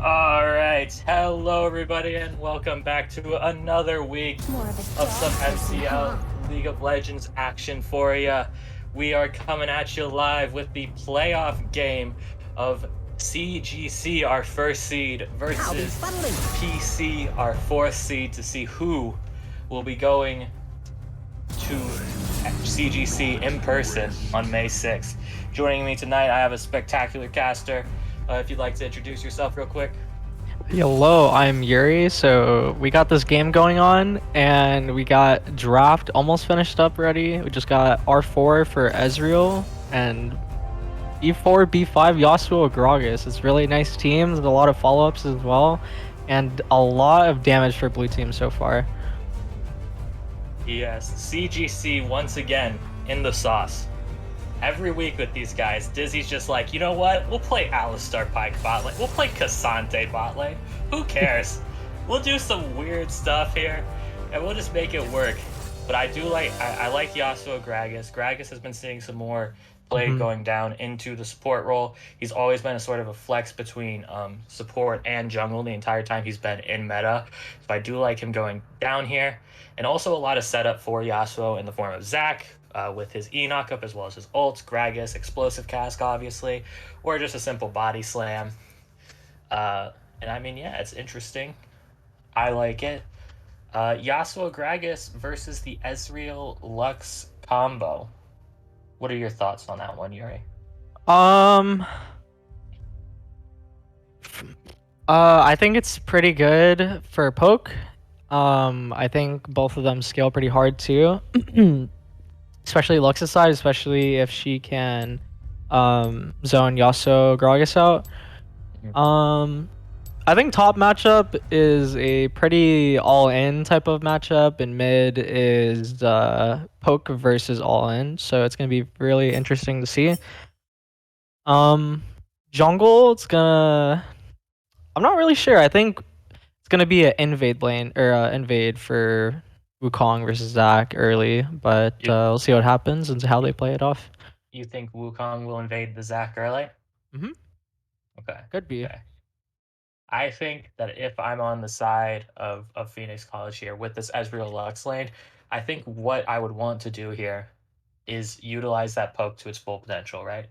All right. Hello, everybody, and welcome back to another week More of a of some dog person, huh? MCL League of Legends action for you. We are coming at you live with the playoff game of CGC, our first seed, I'll be versus funneling. PC, our fourth seed, to see who will be going to CGC in person on May 6th. Joining me tonight, I have a spectacular caster. If you'd like to introduce yourself real quick. Hello, I'm Yuri. So we got this game going on, and we got draft almost finished up already. We just got R4 for Ezreal and B4, B5 Yasuo Gragas. It's really nice teams, a lot of follow-ups as well, and a lot of damage for blue team so far. Yes, CGC once again in the sauce. Every week with these guys, Dizzy's just like, you know what? We'll play Alistar Pike bot lane. We'll play Cassante bot lane. Who cares? We'll do some weird stuff here, and we'll just make it work. But I like Yasuo Gragas. Gragas has been seeing some more play Mhm. going down into the support role. He's always been a sort of a flex between support and jungle the entire time he's been in meta. So I do like him going down here. And also a lot of setup for Yasuo in the form of Zac, with his E knockup as well as his ults, Gragas, explosive cask, obviously, or just a simple body slam. And I mean, yeah, it's interesting. I like it. Yasuo Gragas versus the Ezreal Lux combo. What are your thoughts on that one, Yuri? Um, I think it's pretty good for poke. I think both of them scale pretty hard too. Especially Lux's side, especially if she can zone Yasuo Gragas out. Um, I think top matchup is a pretty all-in type of matchup, and mid is poke versus all-in, so it's gonna be really interesting to see. Um, jungle, I'm not really sure. I think it's gonna be an invade lane or invade for Wukong versus Zac early, but You we'll see what happens and how they play it off. you think Wukong will invade the Zac early? Hmm. Okay, Could be. okay. I think that if I'm on the side of Phoenix College here with this Ezreal Lux lane, I think what I would want to do here is utilize that poke to its full potential, right?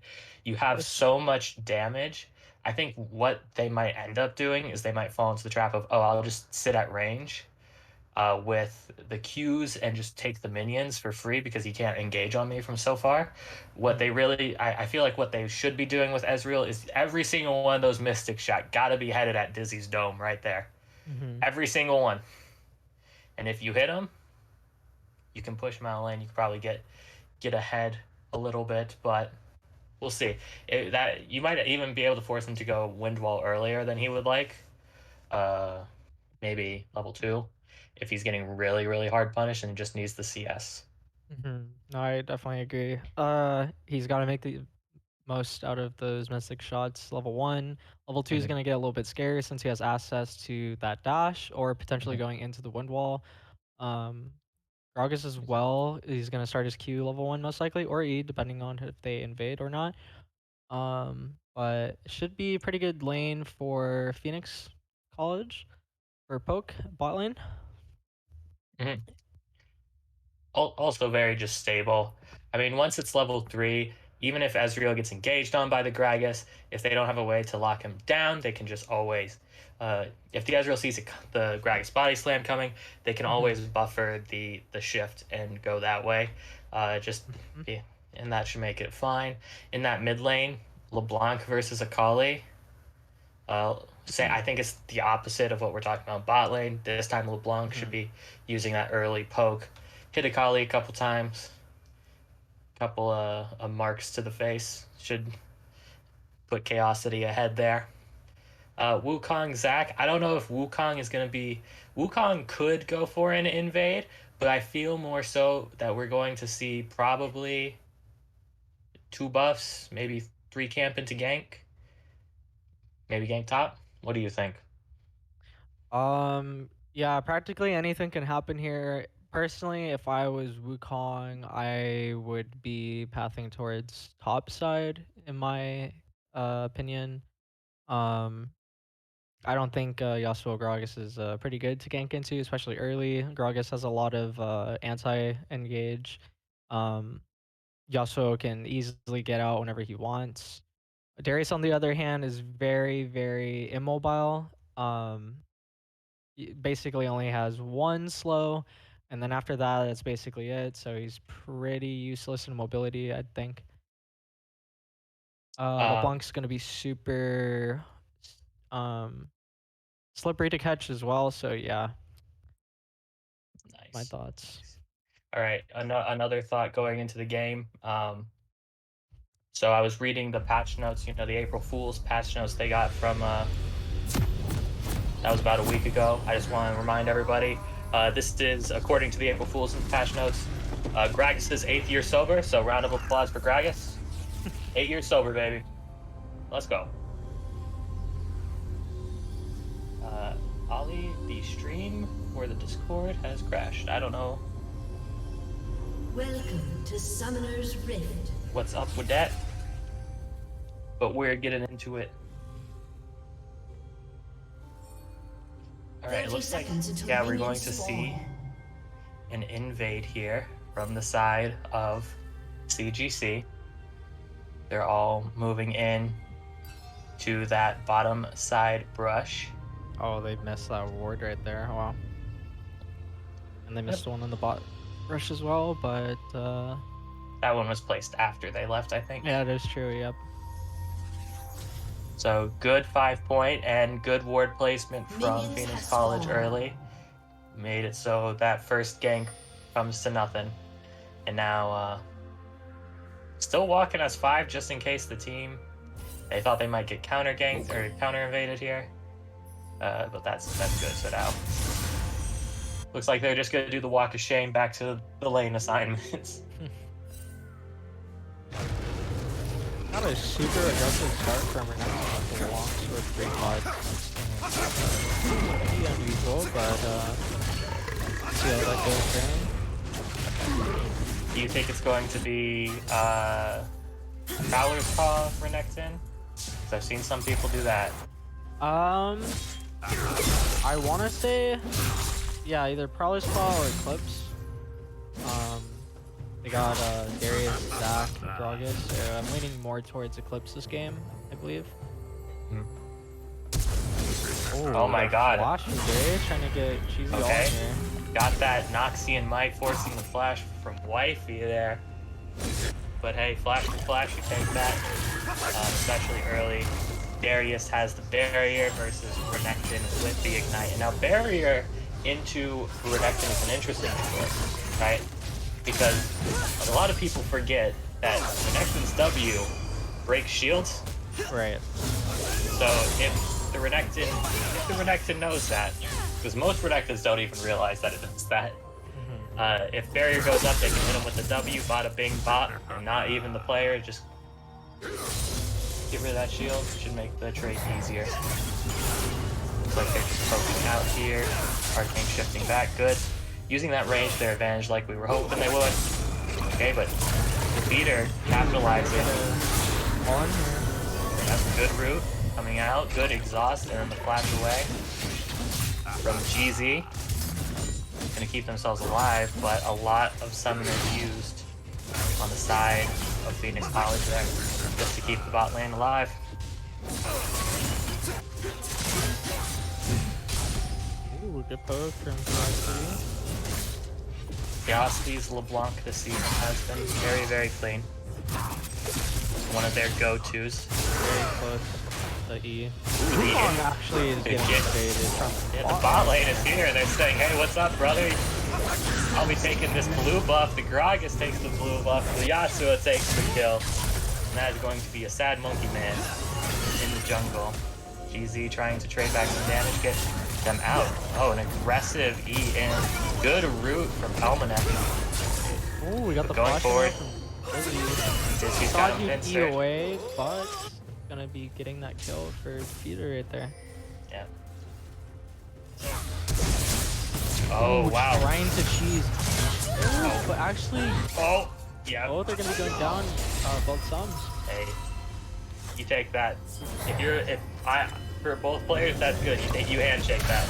You Of have course. so much damage. I think what they might end up doing is they might fall into the trap of, oh, I'll just sit at range with the Qs and just take the minions for free because he can't engage on me from so far. What they really, I feel like what they should be doing with Ezreal is every single one of those Mystic shot gotta be headed at Dizzy's dome right there. Mm-hmm. Every single one. And if you hit him, you can push him out of lane. You can probably get ahead a little bit, but we'll see. That you might even be able to force him to go wind wall earlier than he would like. Uh, Maybe level two, if he's getting really hard punished and just needs the CS. Mm-hmm. No, I definitely agree. He's got to make the most out of those mystic shots. Level one, level two is Mm-hmm. gonna get a little bit scary since he has access to that dash or potentially Mm-hmm. going into the wind wall. Um, Gragas as well. He's gonna start his Q level one most likely, or E depending on if they invade or not. But it should be a pretty good lane for Phoenix College for poke bot lane. Mm-hmm. Also very just stable. I mean, once it's level three, even if Ezreal gets engaged on by the Gragas, if they don't have a way to lock him down, they can just always, if the Ezreal sees the Gragas body slam coming, they can Mm-hmm. always buffer the shift and go that way. Just Mm-hmm. be, and that should make it fine. In that mid lane, LeBlanc versus Akali. Say I think it's the opposite of what we're talking about bot lane. This time LeBlanc should Mm-hmm. be using that early poke, hit Akali a couple times, couple of marks to the face should put Chaosity ahead there. Wukong Zac, I don't know if Wukong is gonna be. Wukong could go for an invade, but I feel more so that we're going to see probably two buffs, maybe three camp into gank, maybe gank top. What do you think? Yeah, practically anything can happen here. Personally, if I was Wukong, I would be pathing towards top side in my opinion. Um, I don't think Yasuo Gragas is pretty good to gank into, especially early. Gragas has a lot of anti-engage. Um, Yasuo can easily get out whenever he wants. Darius, on the other hand, is very, very immobile. Basically only has one slow, and then after that, that's basically it. So he's pretty useless in mobility, I think. Um, LeBlanc's gonna be super um, slippery to catch as well. So yeah, my nice. thoughts. Nice. All right, another thought going into the game. So I was reading the patch notes, the April Fool's patch notes they got from that was about a week ago. I just want to remind everybody, this is according to the April Fool's patch notes. Gragas is 8th year sober, so round of applause for Gragas. 8 years sober, baby. Let's go. Ollie, the stream or the Discord has crashed. I don't know Welcome to Summoner's Rift. what's up with that, but we're getting into it. All right, it looks like, yeah, we're going to see an invade here from the side of CGC. They're all moving in to that bottom side brush. Oh, they missed that ward right there. Wow. And they missed one in the bot rush as well, but That one was placed after they left, I think. yeah, that is true. Yep. So good 5-point and good ward placement from Minions Phoenix have College spawned. early. Made it so that first gank comes to nothing. And now still walking as 5 just in case the team, they thought they might get counter ganked or counter invaded here. But that's good. So now looks like they're just gonna do the walk of shame back to the lane assignments. Not a super aggressive start from Renekton with the longs with 3 pods. Pretty unusual, but see how that goes down. Do you think it's going to be Prowler's Paw Renekton? Because I've seen some people do that. I want to say, yeah, either Prowler's Paw or Eclipse. They got Darius, Zach, and Gragas, so I'm leaning more towards Eclipse this game, I believe. Oh my god. Flash from Darius trying to get cheesy all in here. Got that Noxian Might forcing the flash from Wifey there. But hey, flash for flash, you take that. Especially early. Darius has the barrier versus Renekton with the Ignite. And now barrier into Renekton is an interesting choice, right? Because a lot of people forget that Renekton's W breaks shields. Right. So if the Renekton knows that, because most Renektons don't even realize that it does that. If barrier goes up, they can hit him with the W, bada bing bot, and not even the player, just get rid of that shield. Should make the trade easier. Looks like they're just poking out here. Arcane shifting back, good. Using that range to their advantage like we were hoping they would. Okay, but the beater capitalizing. On here. That's a good route coming out, good exhaust, and then the flash away from GZ. Gonna keep themselves alive, but a lot of summoners used on the side of Phoenix College there, just to keep the bot lane alive. Ooh, good poke from Velocity. Velocity's LeBlanc this season has been very, very clean. One of their go-tos. Very close. The E. Ooh, Wukong actually is getting invaded from yeah, the bot lane is here. They're saying, hey, what's up, brother? I'll be taking this blue buff. The Gragas takes the blue buff. The Yasuo takes the kill. And that is going to be a sad monkey man in the jungle. GZ trying to trade back some damage, get them out. Oh, an aggressive E in. Good route from Elmanek. Oh, we got the Going flash forward. He's got him you E pincer. away, but gonna be getting that kill for Peter right there. Yeah. Oh, Ooh, wow. trying to cheese. Ooh, but actually, Oh, yeah. both are gonna be going down both sums. Hey, you take that. for both players. That's good. You handshake that.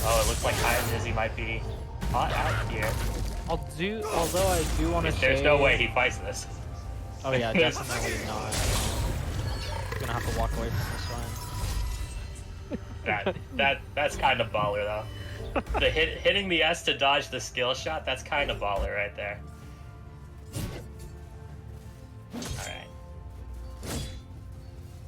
Oh, it looks like Kai and Dizzy might be hot out here. Although I do want to say... There's no way he fights this. Oh yeah, definitely not. I'm gonna have to walk away from this one. That's kind of baller though. The hitting the S to dodge the skill shot, that's kind of baller right there. Alright.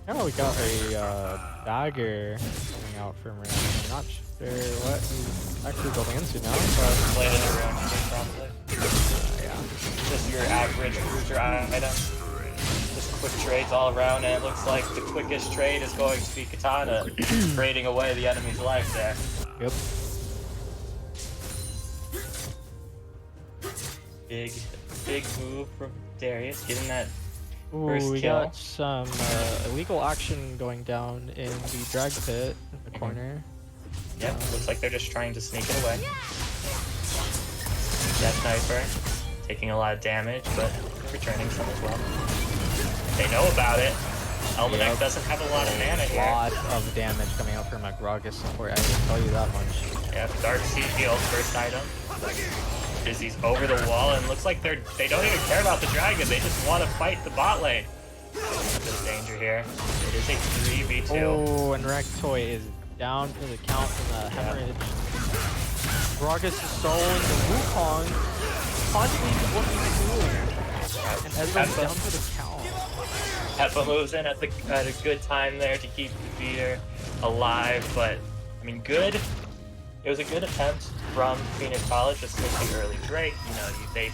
Oh, we got a dagger coming out from Ren. I'm not sure what he's actually building into now, but... Played in a round probably. Yeah. Just your average cruiser item. Just quick trades all around, and it looks like the quickest trade is going to be Katana, trading away the enemy's life there. Yep. Big move from Darius, getting that Ooh, first we kill. got some illegal action going down in the drag pit in the corner. Yep, looks like they're just trying to sneak it away. Death Sniper, taking a lot of damage, but returning some as well. They know about it. Elmanek doesn't have a lot of mana here. Lot of damage coming out from a Gragas support, I can tell you that much. Yep, Dark Sea Shield, first item. Dizzy's over the wall, and looks like they don't even care about the dragon. They just want to fight the bot lane. There's danger here. It is a 3v2. Oh, and Rectoy is down for the count from the hemorrhage. Gragas is soloing the Wukong. Constantly looking to and Ezra's down for the count. Hepa moves in at a good time there to keep the beater alive, but I mean, good. It was a good attempt from Phoenix College, just with the early Drake. You know, they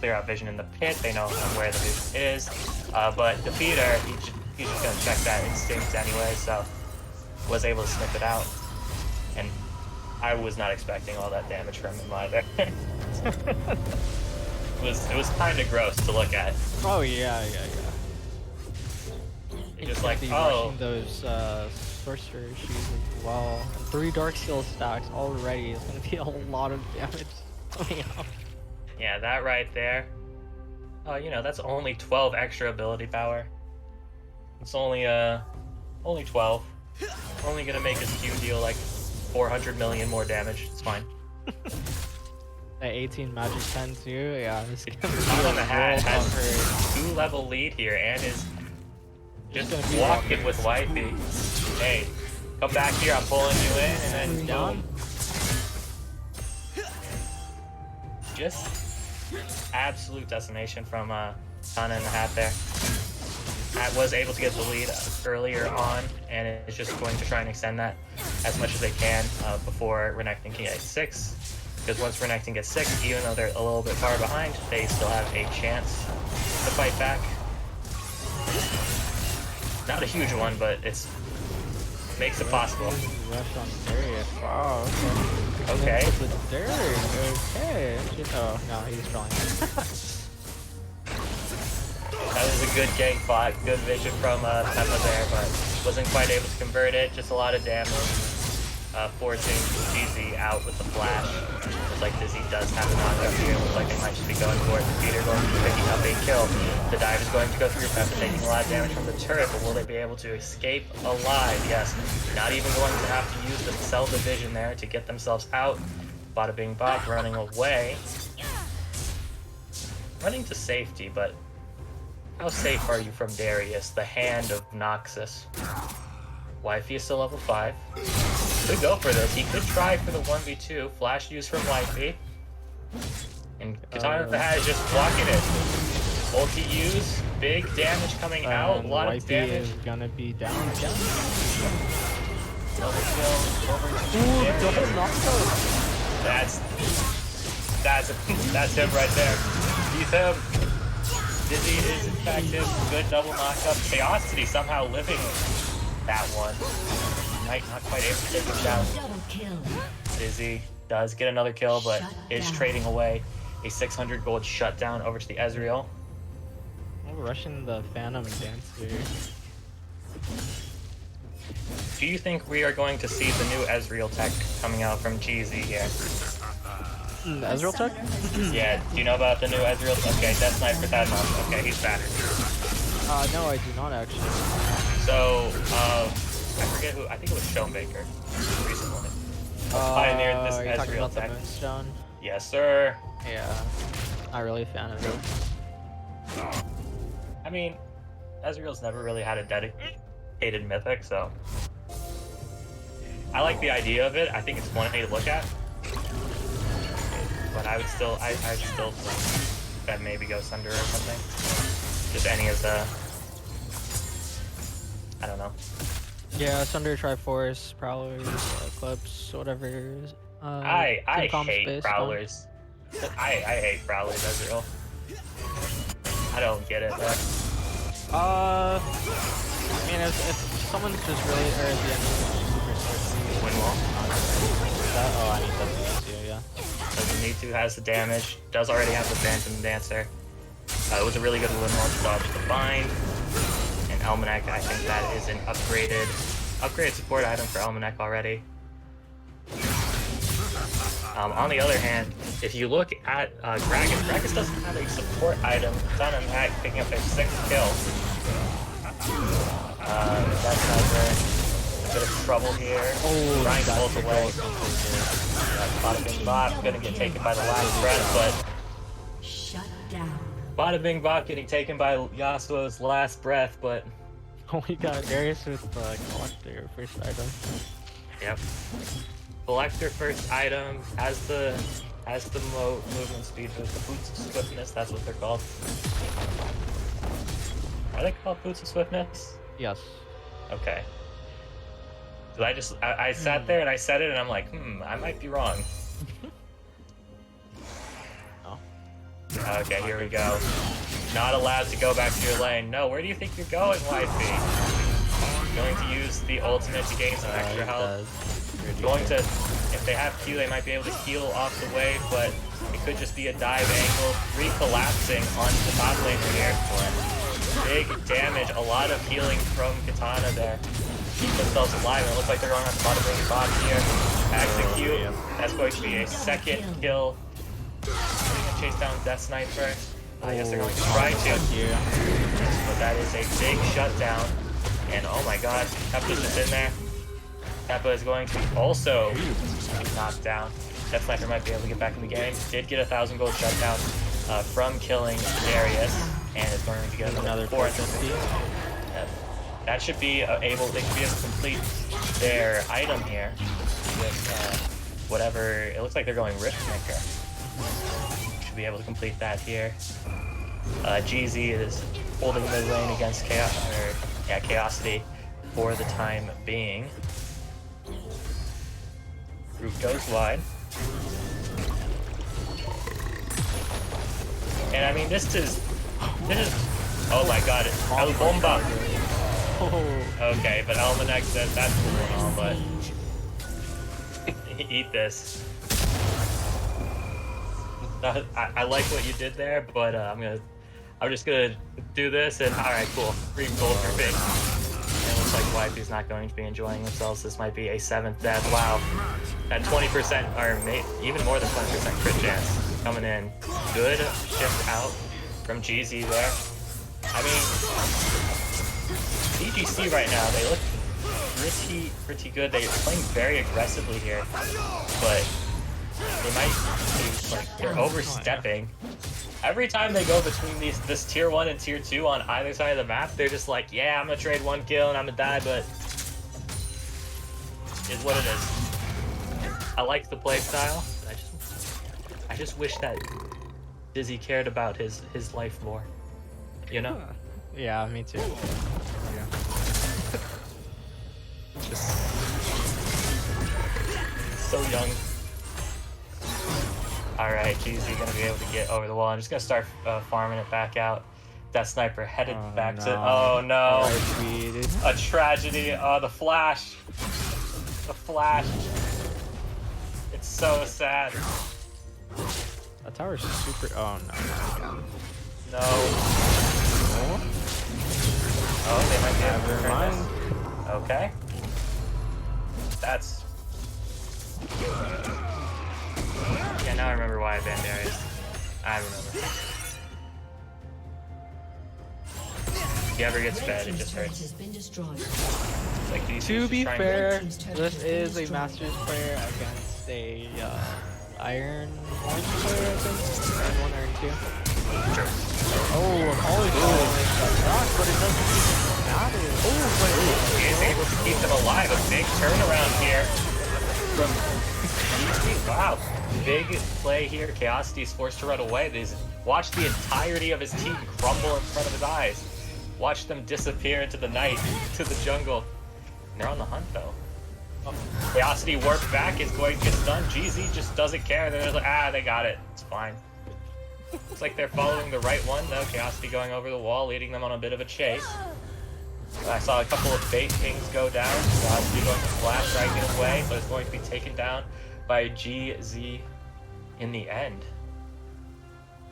clear out vision in the pit. They know where the vision is, but the beater, he's just gonna check that instinct anyway. So was able to snip it out, and I was not expecting all that damage from him either. It was kind of gross to look at. Oh yeah. You're just like, oh. Rushing those sorcerer shoes as well. And 3 dark skill stacks already. It's gonna be a lot of damage coming out. Yeah, that right there. Oh, you know, that's only 12 extra ability power. It's only 12. Only gonna make his Q deal like 400 million more damage. It's fine. At 18 magic 10 too. Yeah, this is gonna be Top on the hat has a 2-level lead here and is just walking with wifey. Hey, come back here, I'm pulling you in, and then down. Just absolute decimation from Tana in the hat there. Hat was able to get the lead earlier on, and it's just going to try and extend that as much as they can before Renekton can get 6. Because once Renekton gets 6, even though they're a little bit far behind, they still have a chance to fight back. Not a huge one, but it makes it possible. Rush on Darius. Wow. Okay. Okay. Oh no, he's trying. That was a good gank fight, good vision from Peppa there, but wasn't quite able to convert it. Just a lot of damage, forcing Dizzy out with the flash. Looks like Dizzy does have a knockup here. Looks like they might just be going for it. The Peter going to be picking up a kill. The dive is going to go through Peppa, taking a lot of damage from the turret, but will they be able to escape alive? Yes. Not even going to have to use the cell division there to get themselves out. Bada bing bop, running away. Running to safety, but how safe are you from Darius, the hand of Noxus? Wifey is still level 5. Could go for this. He could try for the 1v2. Flash use from Wifey. And Katana of the Hat is just blocking it. Ulti use, big damage coming out, a lot of damage. Is gonna be down again. Double kill over to Darius. Double knockout. That's him right there. He's him. Dizzy is effective. Good double knockup. Chaosity somehow living that one. Might not quite able to take him down. Dizzy does get another kill, but is trading away a 600 gold shutdown over to the Ezreal. I'm rushing the Phantom Dancer. Do you think we are going to see the new Ezreal tech coming out from GZ here? Ezreal tech? Yeah, do you know about the new Ezreal? Okay, Death Sniper Tadmon. Okay, he's back. No, I do not actually. So, I forget who. I think it was Schoenbaker recently. Pioneered this Are you talking Ezreal about the tech. Moonstone? Yes, sir. Yeah, not really a fan of it. I mean, Ezreal's never really had a dedicated mythic, so I like the idea of it. I think it's funny to look at, but I still bet maybe go Sunder or something. Just any of the, I don't know. Yeah, Sunder, Triforce, Prowlers, Eclipse, whatever. I Team Comm's hate based Prowlers. I hate Prowlers, Ezreal. I don't get it. I mean, if someone's just really, or if the enemy is super squishy, Win wall. oh, I need that to yeah. Doesn't need to, has the damage. Does already have the Phantom Dancer. It was a really good win wall to dodge the bind. And Elmanek, I think that is an upgraded support item for Elmanek already. On the other hand, if you look at Gragas doesn't have a support item. It's on Elmanek picking up a 6th kill. That's a bit of trouble here. Oh, Ryan pulls away. Bada Bing Bop gonna get taken by the last breath, but Shut down. Bada Bing Bop getting taken by Yasuo's last breath, but Oh, we got Darius with Collector first item. yep. Collector first item has the movement speed with the boots of swiftness. That's what they're called. Are they called boots of swiftness? Yes. Okay. So I sat there and I said it and I'm like, I might be wrong. Oh. Okay, here we go. Not allowed to go back to your lane. No, where do you think you're going, Wifey? Going to use the ultimate to gain some extra health. Going to, if they have Q, they might be able to heal off the wave, but it could just be a dive angle. Recollapsing onto the top lane here. Big damage, a lot of healing from Katana there. Keep themselves alive, and it looks like they're going on the bottom lane box here. Execute. That's going to be a 2nd kill. Are they going to chase down Death Sniper? I guess they're going to try to. But that is a big shutdown. And oh my god, Keppa's just in there. Keppa is going to also be knocked down. Death Sniper might be able to get back in the game. Did get a 1,000 gold shutdown from killing Darius. And is going to get another 450. That should be they should be able to complete their item here with whatever. It looks like they're going Riftmaker. Should be able to complete that here. GZ is holding mid lane against Chaosity for the time being. Root goes wide. And I mean, this is, oh my god, it's El Bomba. Okay, but Elmanek says that's cool and all, but eat this. I like what you did there, but I'm just gonna do this and alright, cool. Green gold for me. And it looks like Wifey's not going to be enjoying themselves. This might be a 7th death. Wow. That 20%, or even more than 20% crit chance coming in. Good shift out from GZ there. I mean, BGC right now, they look pretty good. They're playing very aggressively here, but they might be, like, they're overstepping. Every time they go between this tier 1 and tier 2 on either side of the map, they're just like, yeah, I'm gonna trade 1 kill and I'm gonna die, but it's what it is. I like the play style. I just wish that Dizzy cared about his life more. You know? Yeah, me too. Yeah. Just so young. Alright, GZ gonna be able to get over the wall. I'm just gonna start farming it back out. That sniper headed back to. Oh no! A tragedy. Oh, the flash. The flash. It's so sad. That tower's super. Oh no. No. Oh, they might be able to Never turn mind. this. Okay. That's. Yeah, now I remember why I banned Darius. I remember. he ever gets Red fed, it team's just turret hurts. has been destroyed. It's like he's To just be trying fair, team's turret this has been is a destroyed. Masters player against a Iron 1 player, I think. Iron 1, Iron 2. Sure. Oh, always following the rock, but it doesn't even matter. Oh, but He is able to keep them alive. A big turnaround here from wow. Big play here. Chaosity's forced to run away. Watch the entirety of his team crumble in front of his eyes. Watch them disappear into the night, to the jungle. And they're on the hunt though. Chaosity work back is going to get stunned. GZ just doesn't care. They're like, they got it. It's fine. Looks like they're following the right one though. Chaosity going over the wall, leading them on a bit of a chase. I saw a couple of bait pings go down. Chaosity going to flash right, get away, but it's going to be taken down by GZ in the end.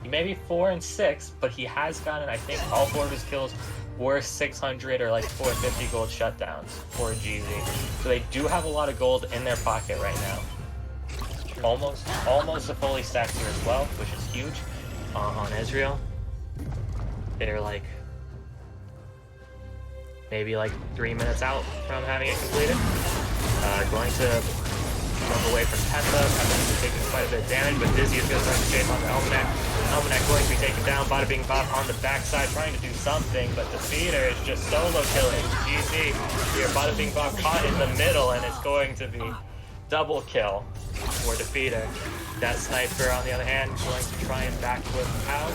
He may be 4 and 6, but he has gotten, I think, all 4 of his kills were 600 or like 450 gold shutdowns for GZ. So they do have a lot of gold in their pocket right now. Almost a fully stacked here as well, which is huge on Ezreal. They're like maybe like 3 minutes out from having it completed. Going to move away from Penta. Penta's taking quite a bit of damage, but Dizzy is going to start to chase on the Almanac. Almanac going to be taken down. Bada Bing Bop on the backside, trying to do something, but the Feeder is just solo killing. GZ here, Bada Bing Bop caught in the middle, and it's going to be double kill for the Feeder. That Sniper, on the other hand, going to try and backflip out.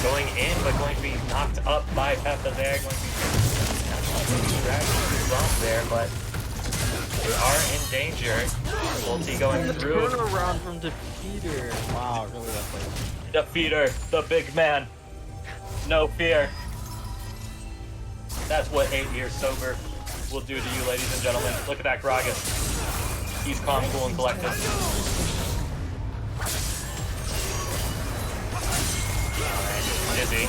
Going in, but going to be knocked up by Penta there. Going to be dragged there, but they are in danger. Ulti going through. turn around from Defeater. Wow, really that play. Defeater, the big man. No fear. That's what 8 years sober will do to you, ladies and gentlemen. Look at that Gragas. He's calm, cool, and collected. Dizzy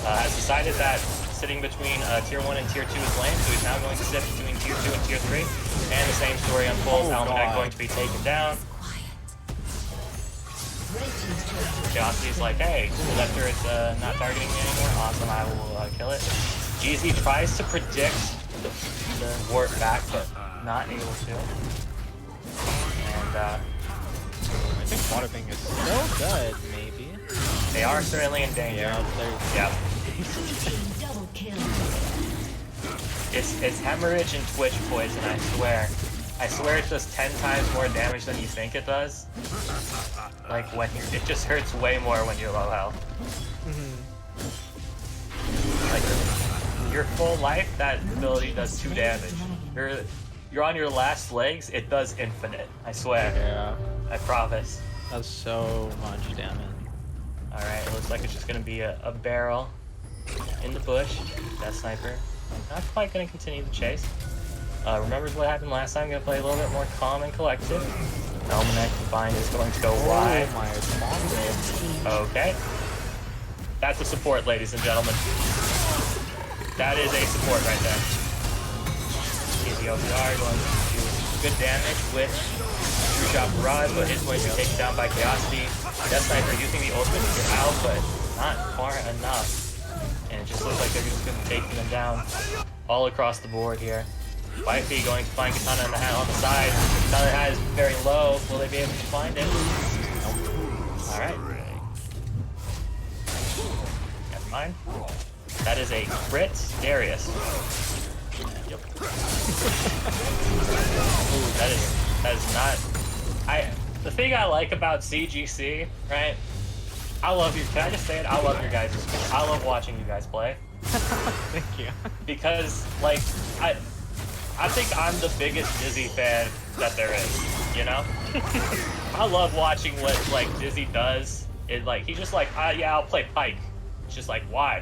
has decided that sitting between tier 1 and tier 2 is lame, so he's now going to sit between tier 2 and tier 3. And the same story unfolds. Almanac going to be taken down. Chaosity's like, hey, cool, that turret's not targeting me anymore. Awesome, I will kill it. GZ tries to predict the warp back, but not able to. And I think Bada Bing is still good, maybe. they are certainly in danger. Yeah. Double kill. It's hemorrhage and twitch poison, I swear. I swear it does 10 times more damage than you think it does. Like when it just hurts way more when you're low health. Like your full life, that ability does 2 damage. You're on your last legs, it does infinite. I swear. Yeah. I promise. That's so much damage. Alright, it looks like it's just gonna be a barrel in the bush. That Sniper. Not quite gonna continue the chase. Remembers what happened last time. Gonna play a little bit more calm and collected. Almanac Combined is going to go wide. Oh my god. Okay. That's a support, ladies and gentlemen. That is a support right there. Easy OPR going to do good damage with True Shot Barrage, but is going to be taken down by Chaosity. Death Sniper using the ultimate to get out, but not far enough. And it just looks like they're just going to be taking them down all across the board here. Wifey going to find Katana on the side. Katana hat is very low. Will they be able to find it? Alright. Never mind. That is a crit Darius. Yep. Ooh, that is not. The thing I like about CGC, right? I love your. Can I just say it? I love your guys' play. I love watching you guys play. Thank you. Because like I think I'm the biggest Dizzy fan that there is, you know? I love watching what like Dizzy does. It like he's just like, yeah, I'll play Pike. It's just like, why?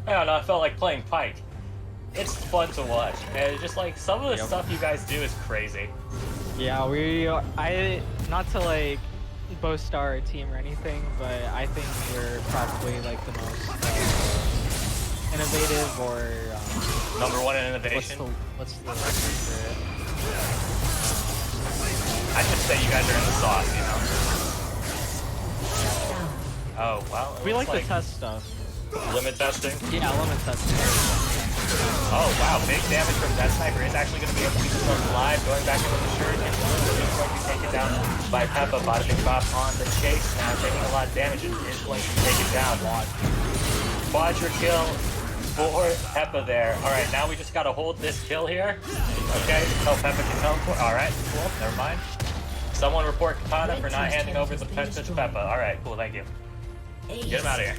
I don't know, I felt like playing Pike. It's fun to watch. And it's just like some of the stuff you guys do is crazy. Yeah, not to like boast our team or anything, but I think we're probably like the most innovative or Number 1 in innovation. What's the word for it? I should say you guys are in the sauce, you know? Oh, well. We like to test stuff. Limit testing. Yeah, limit testing. Oh wow, big damage from that sniper. Is actually going to be able to keep himself alive. Going back into the shirt, and is going to be taken down by Peppa. Bada bing bop on the chase now, taking a lot of damage and is going to be taken down. Quadra kill for Peppa there. All right, now we just got to hold this kill here. Okay, so Peppa can come for. All right, cool. Never mind. Someone report Katana for not handing over the penta to Peppa. All right, cool. Thank you. Get him out of here.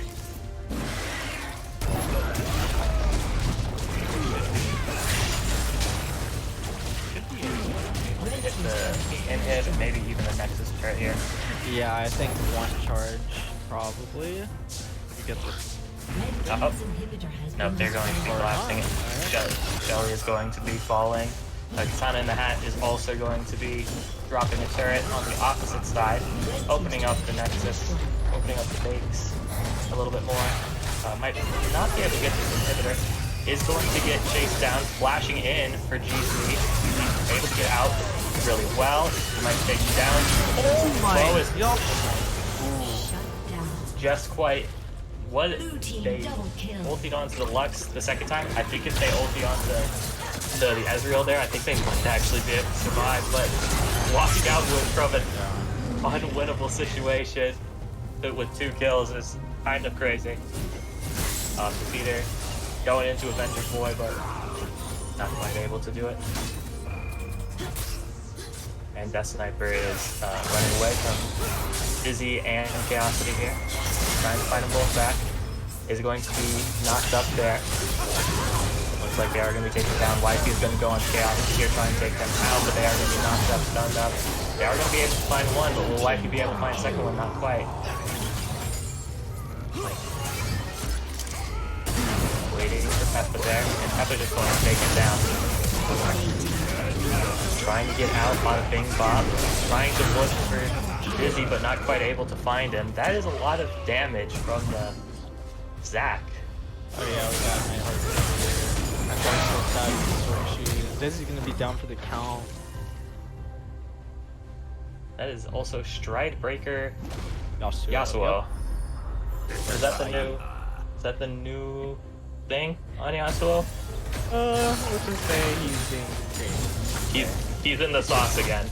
Hit the inhib and maybe even the Nexus right here. Yeah, I think one charge probably. You get this. Oh. Nope, they're going to be blasting it. Shelly is going to be falling. Katana in the Hat is also going to be dropping a turret on the opposite side, opening up the Nexus, opening up the base a little bit more. Might not be able to get this inhibitor. Is going to get chased down, flashing in for GC. Able to get out really well. He might take you down. Oh my god. Just quite. What they ultied onto the Lux the second time. I think if they ulti onto the Ezreal there, I think they might actually be able to survive. But walking out from an unwinnable situation with 2 kills is kind of crazy. Peter going into Avenger Boy, but not quite able to do it. And Death Sniper is running away from Dizzy and Chaosity here. Trying to find them both back. Is going to be knocked up there. Looks like they are going to be taken down. YP is going to go on Chaosity here, trying to take them out, but they are going to be knocked up, stunned up. They are going to be able to find one, but will YP be able to find a second one? Not quite. Waiting for Peppa there, and Peppa just going to take it down. Trying to get out, bada bing bop. Trying to look for Dizzy, but not quite able to find him. That is a lot of damage from the Zac. Oh yeah, we got my heart here. Dizzy's gonna be down for the count. That is also Stride Breaker Yasuo. Yep. Is that the new thing on Yasuo? Let's just say he's being crazy. He's in the sauce again.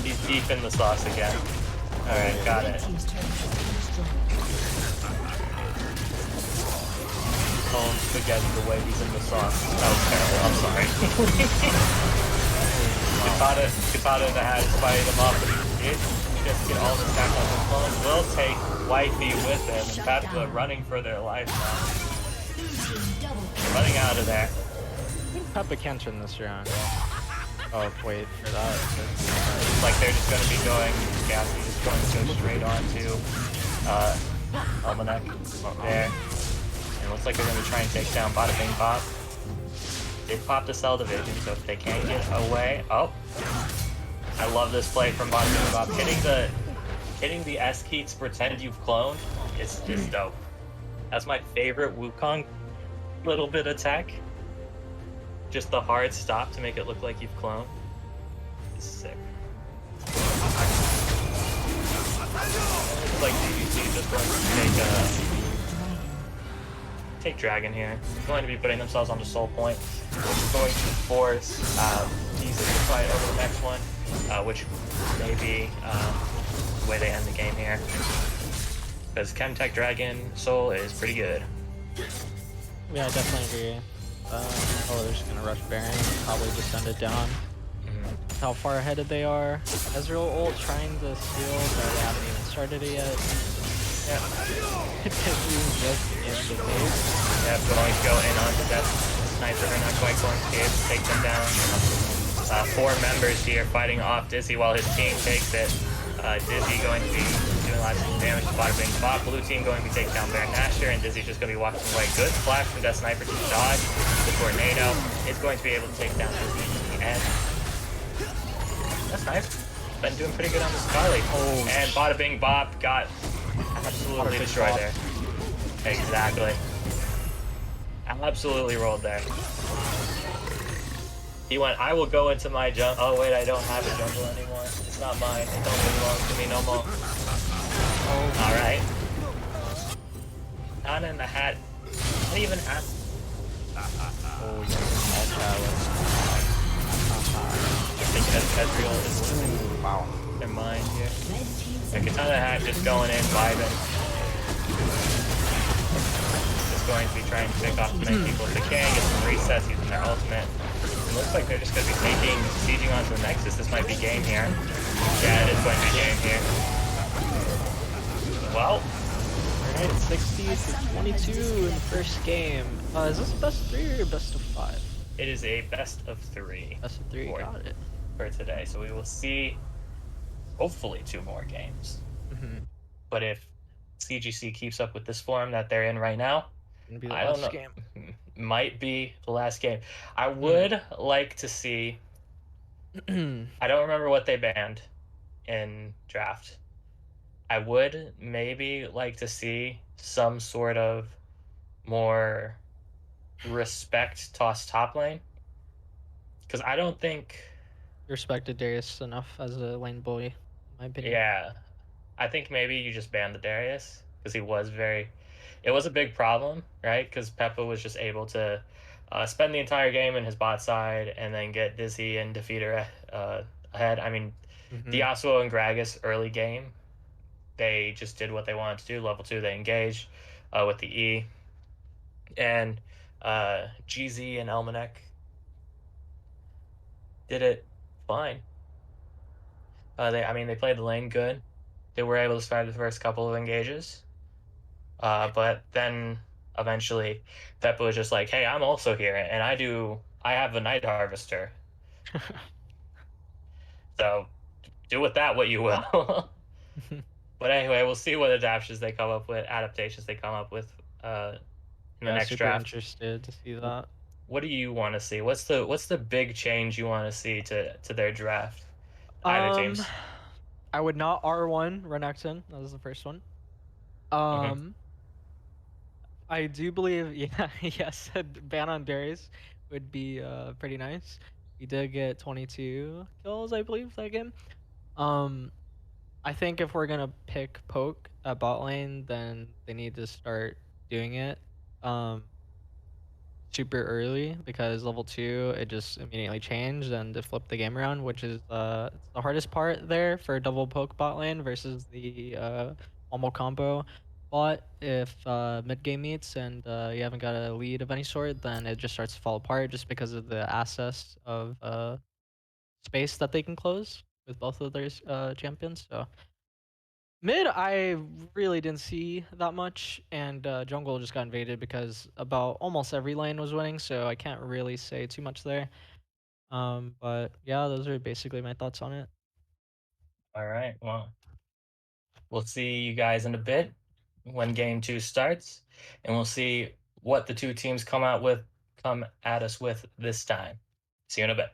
He's deep in the sauce again. Alright, got it. Oh, spaghetti the way he's in the sauce. That was terrible, I'm sorry. Katana in the Hat is fighting him off, but he did just get all the stack on his phone. Will take Wifey with him, and Peppa running for their life now. Running out of there. Peppa can turn this around. Oh, wait for that. Looks like they're just going to be going, Gassy is going to go straight on to Almanac there. And it looks like they're going to try and take down Bada Bing Bop. They popped a Cell Division, so if they can't get away... Oh! I love this play from Bada Bing Bop. Hitting the S key to pretend you've cloned is dope. That's my favorite Wukong little bit attack. Just the hard stop to make it look like you've cloned. It's sick. Looks like DBC just going to take Dragon here. Going to be putting themselves onto Soul Point, which is going to force these to fight over the next one, which may be the way they end the game here. Because Chemtech Dragon Soul is pretty good. Yeah, I definitely agree. Oh, they're just gonna rush Baron, probably just send it down. How far ahead they are. Ezreal ult trying to steal, but they haven't even started it yet. Yeah. He's just in the base. Yeah, going to go in on the Death Sniper. They're not quite going to be able to take them down. 4 members here fighting off Dizzy while his team takes it. Dizzy going to be doing lots of damage to Bada Bing Bop. Blue team going to be taking down Baron Nashor, and Dizzy's just going to be walking away. Good flash from Death Sniper to dodge. The Tornado is going to be able to take down Dizzy in the end. That's nice. Been doing pretty good on the Scarlet. Oh, and Bada Bing Bop got absolutely destroyed there. Exactly. Absolutely rolled there. He went, I will go into my jungle. Oh wait, I don't have a jungle anymore. It's not mine. It don't belong to me no more. Oh. Alright. Katana in the hat. Not even hat. Oh, yeah. All chalice. I think Ezreal is losing Wow. their mind here. Red team's The Katana inhibitor hat has just been going in, destroyed. vibing. Just going to be trying to pick off as many people as they can, get some resets using their ultimate. It looks like they're just going to be taking, sieging onto the Nexus. This might be game here. Yeah, it is going to be game here. Well, Alright, 60 to 22 in the first game. Is this best of 3 or best of 5? it is a best of 3 Best of 3, for, got it. for today. So we will see, hopefully, 2 more games. Mm-hmm. But if CGC keeps up with this form that they're in right now, Gonna be the I don't last know. game. Might be the last game. I Hmm. would like to see. I don't remember what they banned in draft. I would maybe like to see some sort of more respect toss top lane because I don't think. Respected Darius enough as a lane bully, in my opinion. Yeah, I think maybe you just ban the Darius because he was very. It was a big problem, right? Because Peppa was just able to spend the entire game in his bot side and then get dizzy and defeat her ahead. I mean, Mm-hmm. the Yasuo and Gragas early game, they just did what they wanted to do. Level 2, they engaged with the E. And GZ and Elmanek did it fine. I mean, they played the lane good. They were able to survive the first couple of engages. But then eventually Peppa was just like, hey, I'm also here and I have a night harvester. So do with that what you will. But anyway, we'll see what adaptations they come up with in the Yeah, next super draft. interested to see that. What do you want to see? What's the big change you want to see to their draft? Either Um, teams. I would not R1 Renekton. That was the first one. Hmm. Um, I do believe, yeah, yes, a ban on Darius would be pretty nice. We did get 22 kills, I believe, that game. Um, I think if we're gonna pick poke at bot lane, then they need to start doing it super early because level 2 it just immediately changed and it flipped the game around, which is it's the hardest part there for double poke bot lane versus the normal combo bot. If mid game meets and you haven't got a lead of any sort, then it just starts to fall apart just because of the access of space that they can close with both of their champions. So mid, I really didn't see that much, and jungle just got invaded because about almost every lane was winning, so I can't really say too much there. But yeah, those are basically my thoughts on it. All right. Well, we'll see you guys in a bit when game 2 starts, and we'll see what the two teams come at us with this time. See you in a bit.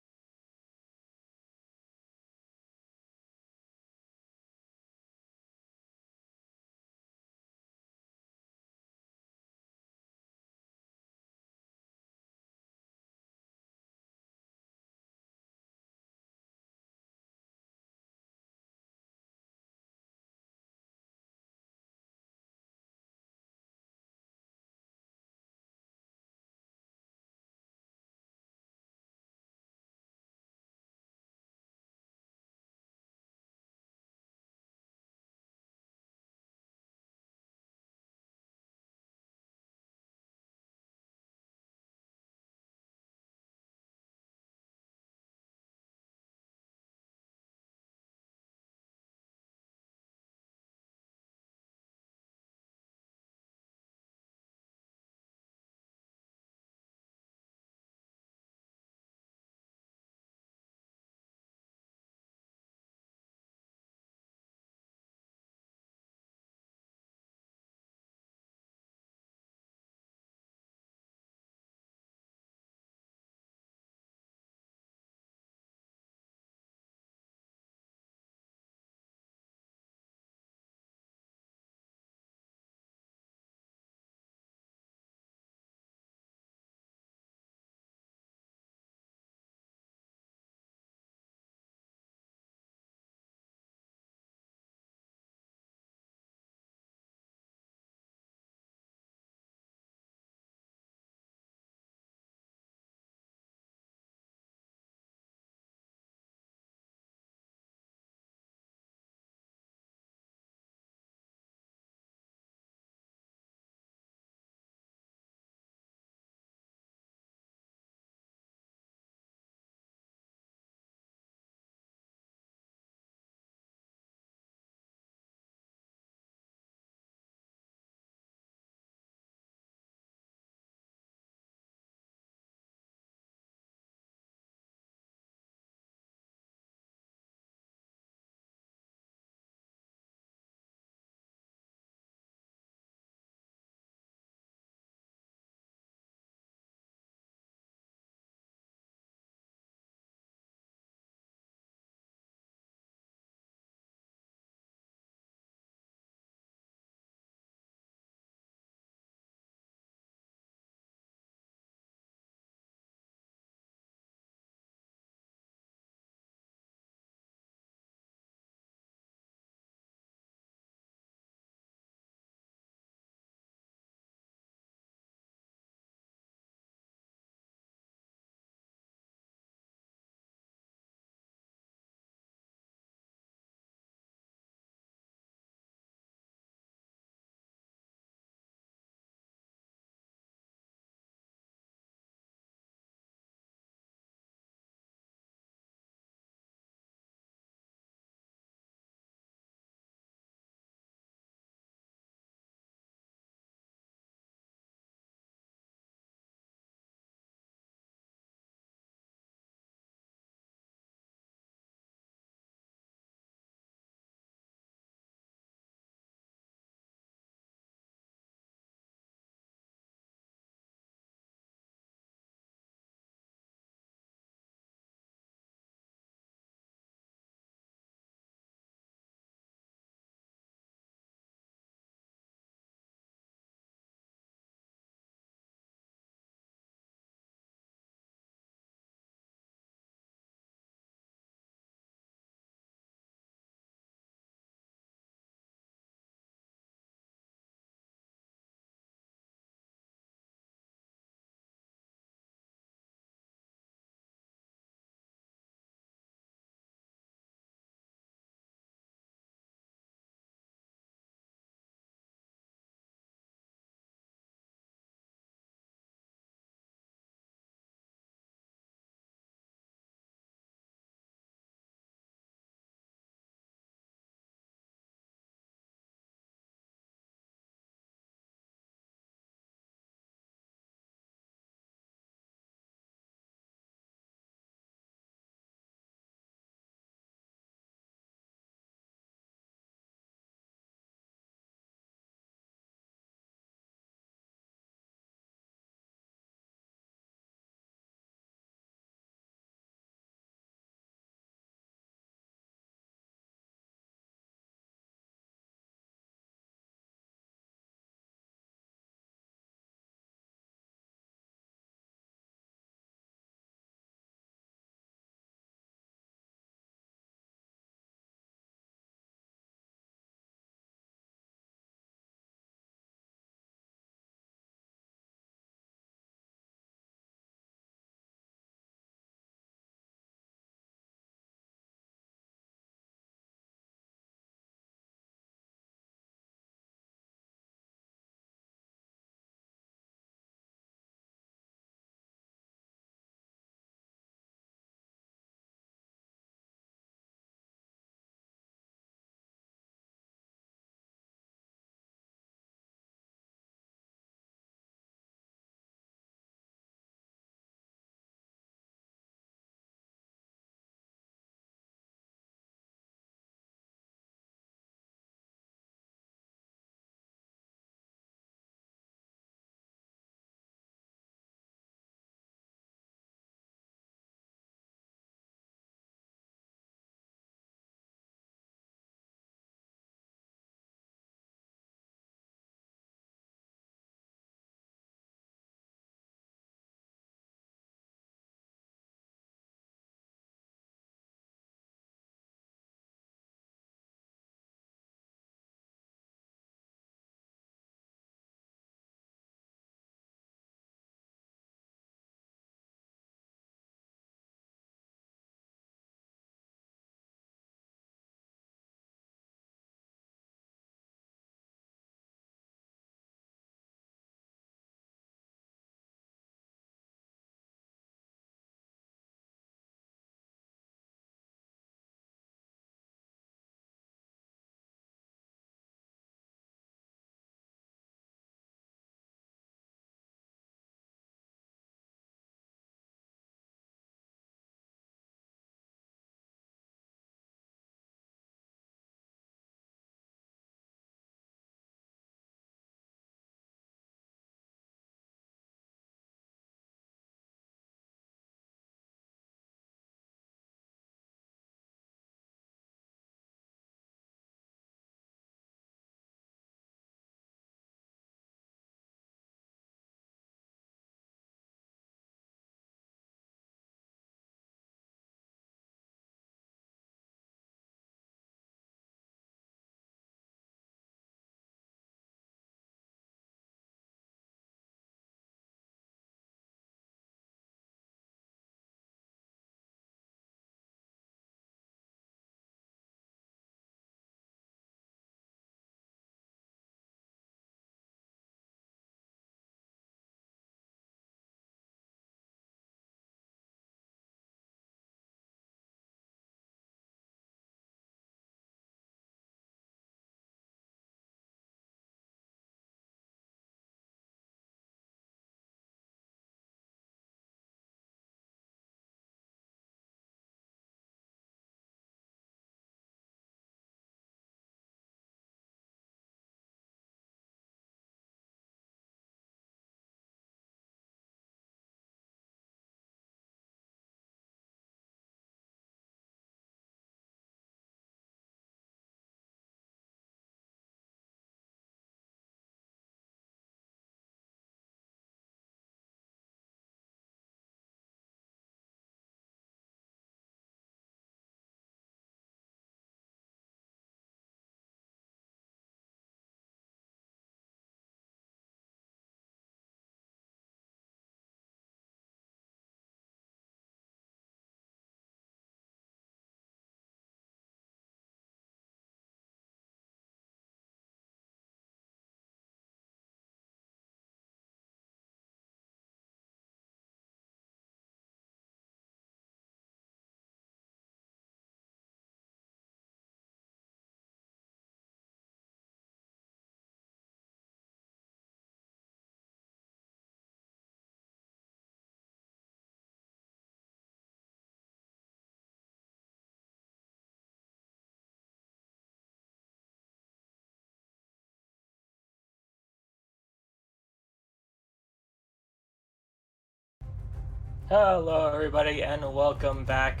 Hello, everybody, and welcome back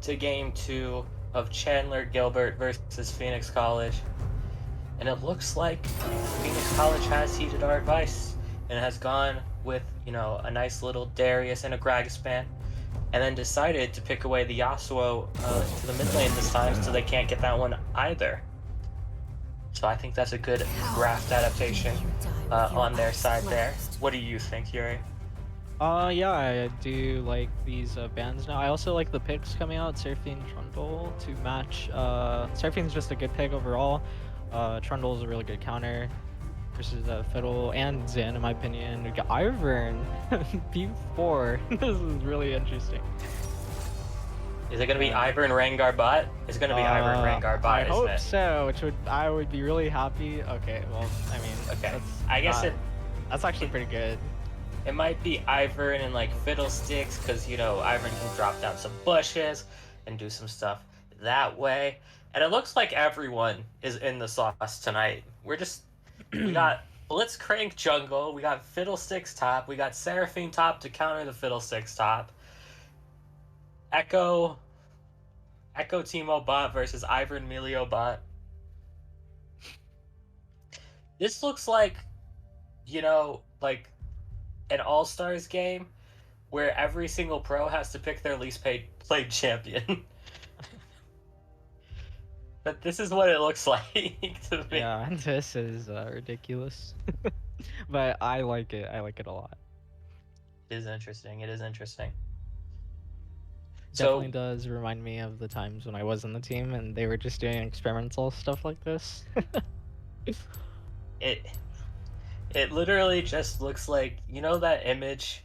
to Game 2 of Chandler-Gilbert versus Phoenix College. And it looks like Phoenix College has heeded our advice and has gone with, a nice little Darius and a Gragaspan, and then decided to pick away the Yasuo to the mid lane this time so they can't get that one either. So I think that's a good draft adaptation on their side there. What do you think, Yuri? Yeah, I do like these bands now. I also like the picks coming out, Seraphine, Trundle, to match. Seraphine's just a good pick overall. Trundle's a really good counter versus Fiddle and Zen, in my opinion. We got Ivern, P4. This is really interesting. Is it going to be And, Ivern Rengar bot? It's going to be Ivern Rengar I bot, isn't hope it? so, I would be really happy. Okay, well, I mean, Okay. I guess that's actually pretty good. it might be Ivern and like Fiddlesticks because Ivern can drop down some bushes and do some stuff that way. And it looks like everyone is in the sauce tonight. We got Blitzcrank jungle, we got Fiddlesticks top, we got Seraphine top to counter the Fiddlesticks top. Echo Teemo bot versus Ivern Melio bot. This looks like an All Stars game where every single pro has to pick their least played champion. But this is what it looks like to me. Yeah, this is ridiculous. But I like it. I like it a lot. It is interesting. It is interesting. Definitely So does remind me of the times when I was in the team and they were just doing experimental stuff like this. it it literally just looks like that image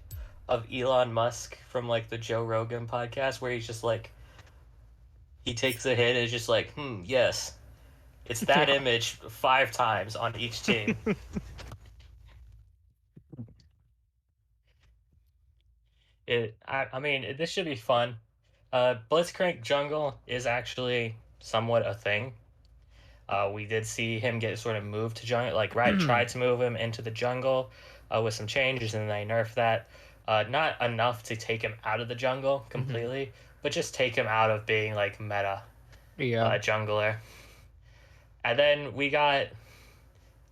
of Elon Musk from like the Joe Rogan podcast where he's just like he takes a hit and is just like, yes. It's that Yeah. image 5 times on each team. I mean, this should be fun. Blitzcrank Jungle is actually somewhat a thing. We did see him get sort of moved to jungle, like Riot tried to move him into the jungle with some changes, and they nerfed that. Not enough to take him out of the jungle completely, but just take him out of being like meta Yeah. jungler. And then we got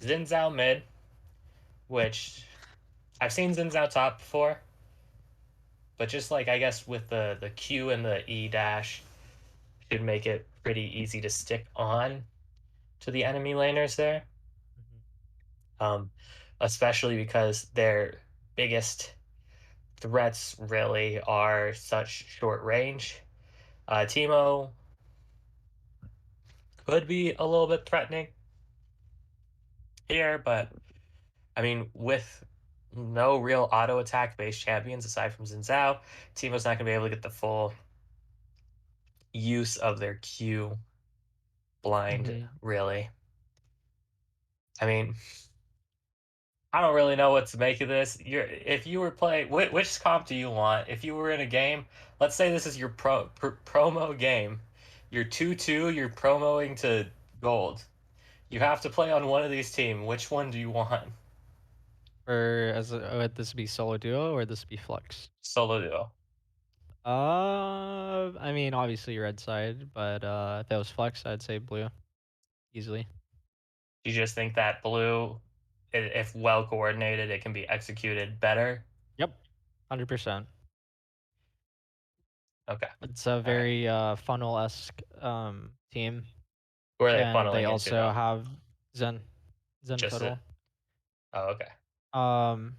Xin Zhao mid, which I've seen Xin Zhao top before, but just like I guess with the Q and the E dash should make it pretty easy to stick on to the enemy laners there. Um, Especially because their biggest threats really are such short range. Teemo could be a little bit threatening here, but I mean, with no real auto attack based champions aside from Xin Zhao, Teemo's not going to be able to get the full use of their Q blind, Hmm. really. I mean, I don't really know what to make of this. If you were playing, which comp do you want? If you were in a game, let's say this is your promo game. You're 2-2, you're promoing to gold. You have to play on one of these teams. Which one do you want? Or would this be solo duo or this be flex? Solo duo. I mean, obviously red side, but if it was flex, I'd say blue easily. You just think that blue, if well coordinated, it can be executed better? Yep, 100%. Okay. It's a All right. very funnel-esque team, Who are they and they funneling into, also though? have Zen, Zen Just it. Fiddle. Oh, okay. Um,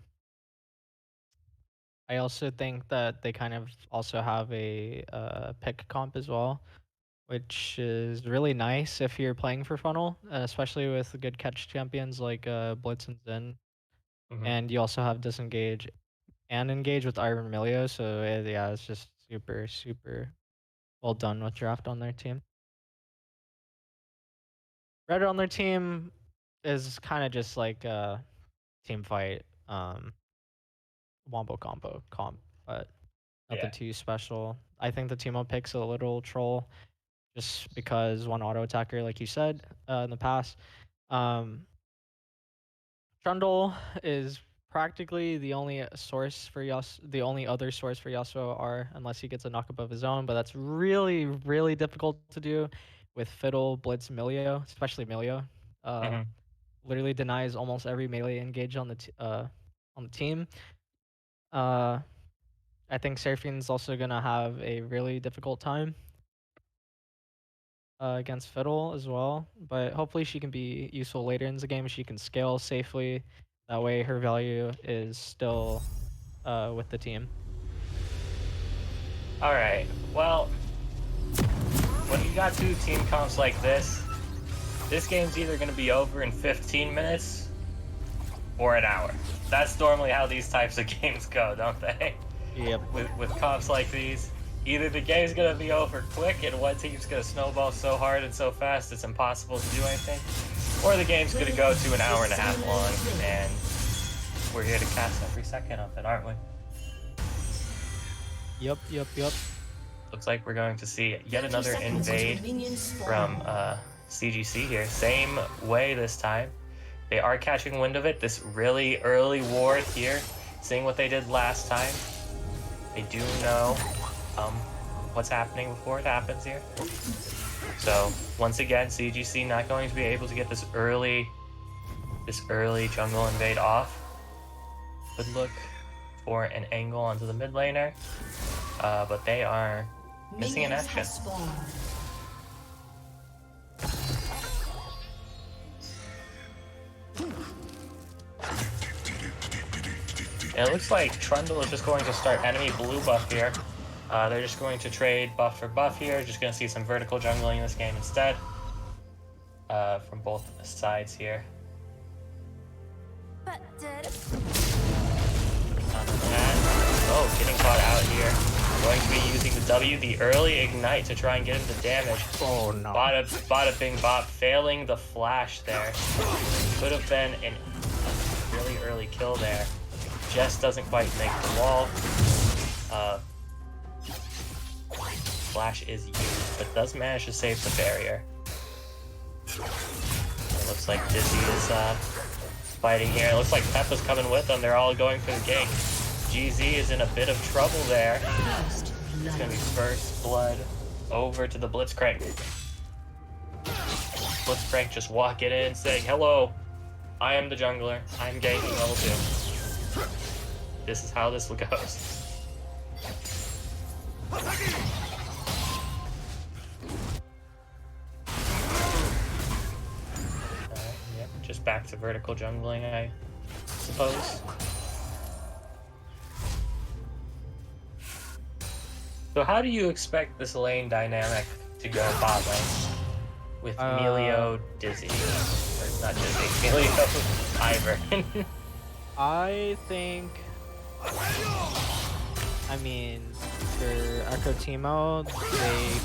I also think that they kind of also have a pick comp as well, which is really nice if you're playing for funnel, especially with good catch champions like Blitz and Zen. Hmm. And you also have disengage and engage with Iron Milio, so yeah, it's just super super well done with draft on their team. Red on their team is kind of just like a team fight, wombo combo comp, but nothing Yeah. too special. I think the team up pick's a little troll, just because one auto attacker, like you said in the past. Um, Trundle is practically the only the only other source for Yasuo are unless he gets a knockup of his own, but that's really, really difficult to do with Fiddle, Blitz, Milio, especially Milio. Hmm. Literally denies almost every melee engage on the team. Uh, I think Seraphina's also gonna have a really difficult time against Fiddle as well, but hopefully she can be useful later in the game. She can scale safely. That way, her value is still with the team. All right. Well, when you got two team comps like this game's either going to be over in 15 minutes or an hour. That's normally how these types of games go, don't they? Yep. With comps like these, either the game's going to be over quick and one team's going to snowball so hard and so fast it's impossible to do anything, or the game's going to go to an hour and a half long, and we're here to cast every second of it, aren't we? Yep. Looks like we're going to see yet another invade from CGC here. Same way this time. They are catching wind of it. This really early ward here, seeing what they did last time. They do know what's happening before it happens here. So once again, CGC not going to be able to get this early jungle invade off. Would look for an angle onto the mid laner, but they are missing in action. And it looks like Trundle is just going to start enemy blue buff here. They're just going to trade buff for buff here. Just going to see some vertical jungling in this game instead. From both sides here. Oh, getting caught out here. Going to be using the W, the early ignite to try and get him the damage. Oh no. Bada bing bop, failing the flash there. Could have been a really early kill there. Just doesn't quite make the wall. Flash is used, but does manage to save the barrier. It looks like Dizzy is fighting here. It looks like Peppa's coming with them. They're all going for the gank. GZ is in a bit of trouble there. It's gonna be first blood over to the Blitzcrank. Blitzcrank just walking in saying, "Hello, I am the jungler. I'm ganking level 2. This is how this goes." Yep, just back to vertical jungling, I suppose. So how do you expect this lane dynamic to go bot lane with Melio Dizzy? Or not Dizzy, Melio Ivern. I think. I mean, for Echo Teemo, they.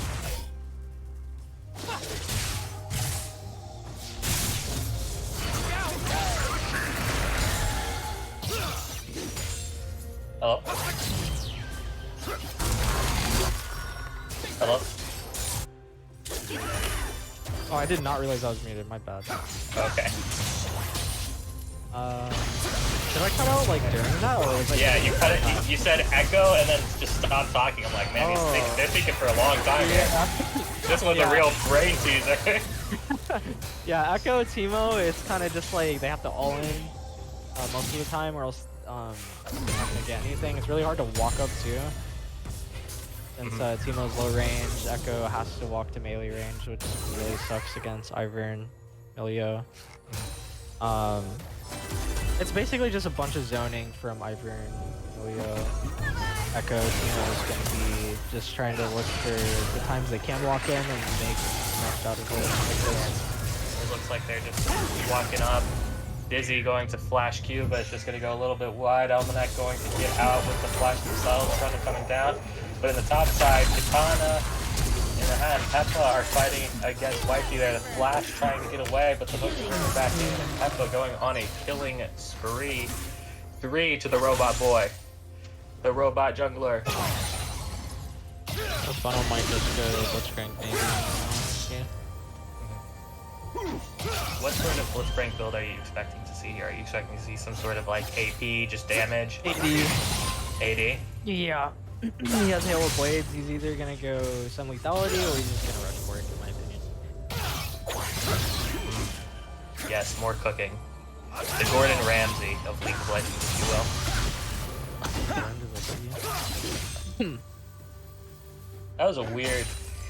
Hello? Hello? Oh, I did not realize I was muted. My bad. Okay. Should I cut out like during that, or was I? Yeah, you cut it. You said echo and then just stopped talking. I'm like, man, they're thinking for a long time here. This one's a real brain teaser. Yeah, Echo Teemo, it's kind of just like they have to all in most of the time, or else they're not gonna get anything. It's really hard to walk up to. Since Teemo's low range, Echo has to walk to melee range, which really sucks against Ivern, Milio. It's basically just a bunch of zoning from Ivern, Milio. Echo Teemo is going to be just trying to look for the times they can walk in and make the most out of it. It looks like they're just walking up. Dizzy going to flash Q, but it's just going to go a little bit wide. Almanac going to get out with the flash themselves. Trundle coming down. But in the top side, Katana in the hand, Peppa are fighting against Wifey there. The Flash trying to get away, but the hook is bringing back in. And Peppa going on a killing spree. 3 to the robot boy. The robot jungler. The funnel might just go Blitzcrank maybe. What sort of Blitzcrank build are you expecting to see here? Are you expecting to see some sort of like AP, just damage? AD. AD? Yeah. He has Hail of Blades. He's either gonna go some lethality or he's just gonna rush for it, in my opinion. Yes, more cooking. The Gordon Ramsay of League of Legends, if you will. That was a weird...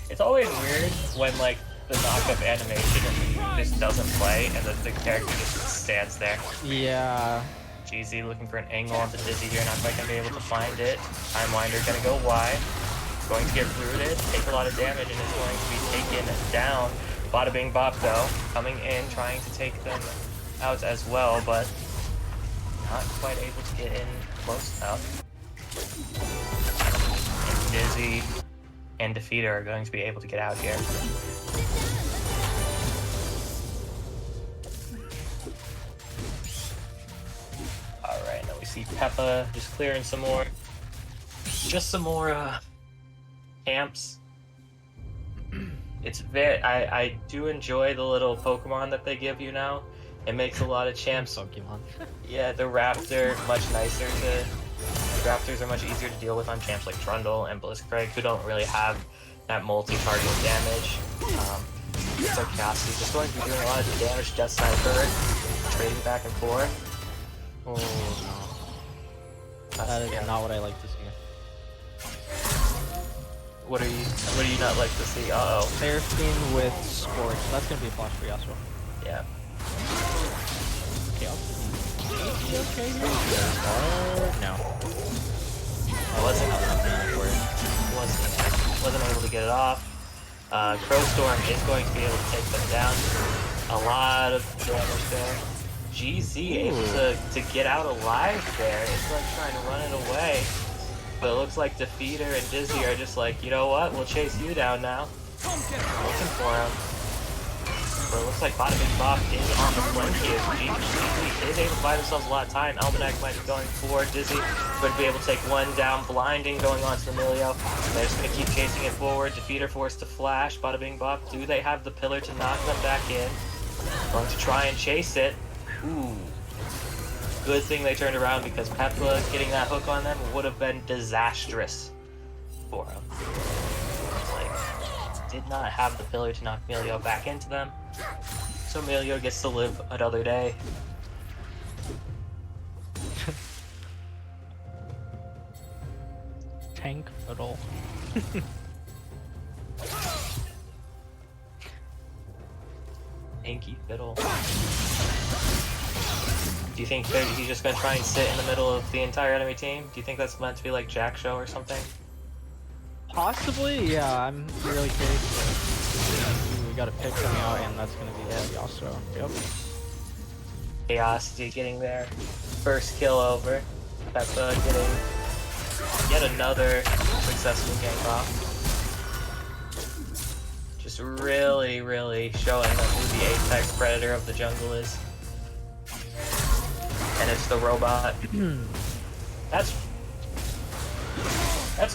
It's always weird when, like, the knockup animation just doesn't play and then the character just stands there. Yeah. GZ looking for an angle onto Dizzy here, not quite gonna be able to find it. Timewinder gonna go wide. Going to get rooted, take a lot of damage, and is going to be taken down. Bada bing bop though, coming in, trying to take them out as well, but not quite able to get in close enough. And Dizzy and Defeater are going to be able to get out here. Alright, now we see Peppa just clearing some more. Just some more camps. It's very I do enjoy the little Pokemon that they give you now. It makes a lot of champs. Pokemon. Yeah, the Raptor much nicer to. Raptors are much easier to deal with on champs like Trundle and Blitzcrank, who don't really have that multi-target damage. So Cassidy's just going to be doing a lot of damage. Death Sniper, trading back and forth. Oh no. That is not what I like to see. What do you not like to see? Uh-oh. Seraphine with Scorch. That's gonna be a flash for Yasuo. Yeah. Okay, okay here? No. Wasn't able to get it off. Crowstorm is going to be able to take them down. A lot of damage there. GZ able to get out alive there. It's like trying to run it away. But it looks like Defeater and Dizzy are just like, you know what? We'll chase you down now. Looking for him. But it looks like Bada Big Bop is on the flank here. GZ is able to buy themselves a lot of time. Almanac might be going for Dizzy. Going to be able to take one down. Blinding going on to Emilio. They're just going to keep chasing it forward. Defeater forced to flash. Bada Bing Bop. Do they have the pillar to knock them back in? Going to try and chase it. Ooh. Good thing they turned around because Peppa getting that hook on them would have been disastrous for him. Like, did not have the pillar to knock Emilio back into them. So Emilio gets to live another day. Tank fiddle. Tanky fiddle. Do you think he's just gonna try and sit in the middle of the entire enemy team? Do you think that's meant to be like Jack Show or something? Possibly, yeah. I'm really curious. We gotta pick something out, and that's gonna be Yasuo. Yep. Chaosity getting their first kill over. Peppa getting yet another successful gank off. Just really, really showing them who the apex predator of the jungle is. And it's the robot. That's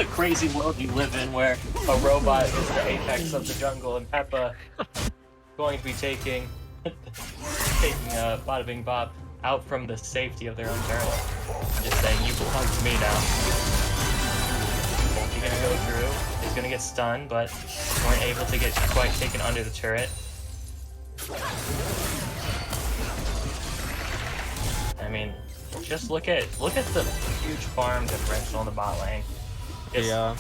a crazy world you live in where a robot is the apex of the jungle and Peppa going to be taking Bada Bing Bop out from the safety of their own turret. Just saying, you belong to me now. You're gonna go through. He's gonna get stunned, but weren't able to get quite taken under the turret. I mean, just look at the huge farm differential in the bot lane. Yeah.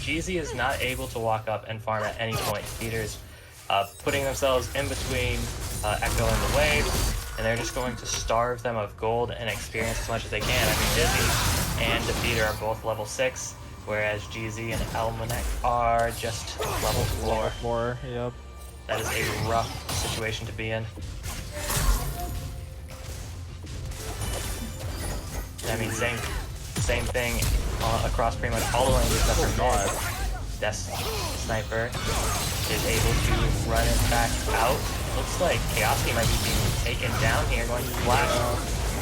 GZ is not able to walk up and farm at any point. Peter's putting themselves in between Echo and the wave, and they're just going to starve them of gold and experience as much as they can. I mean, Dizzy and Defeater are both level 6, whereas GZ and Almanac are just level 4. Level 4, yep. That is a rough situation to be in. I mean, same thing across pretty much all the lanes except for mid. Death Sniper is able to run it back out. Looks like Chaosity might be being taken down here, going to flash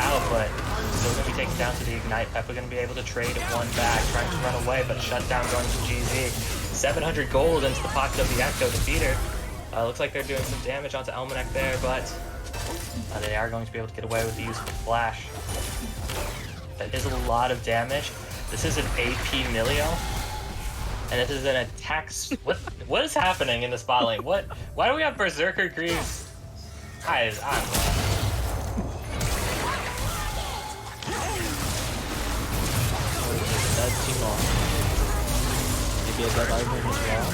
out, but still going to be taken down to the Ignite. Peppa going to be able to trade one back, trying to run away, but shut down going to GZ. 700 gold into the pocket of the Echo Defeater. Looks like they're doing some damage onto Elmanek there, but they are going to be able to get away with the use of the flash. That is a lot of damage. This is an AP Milio, and this is an attack. What is happening in this bot lane? Why do we have Berserker Greaves? I'm Dead team off. Maybe a dead Ivan as well.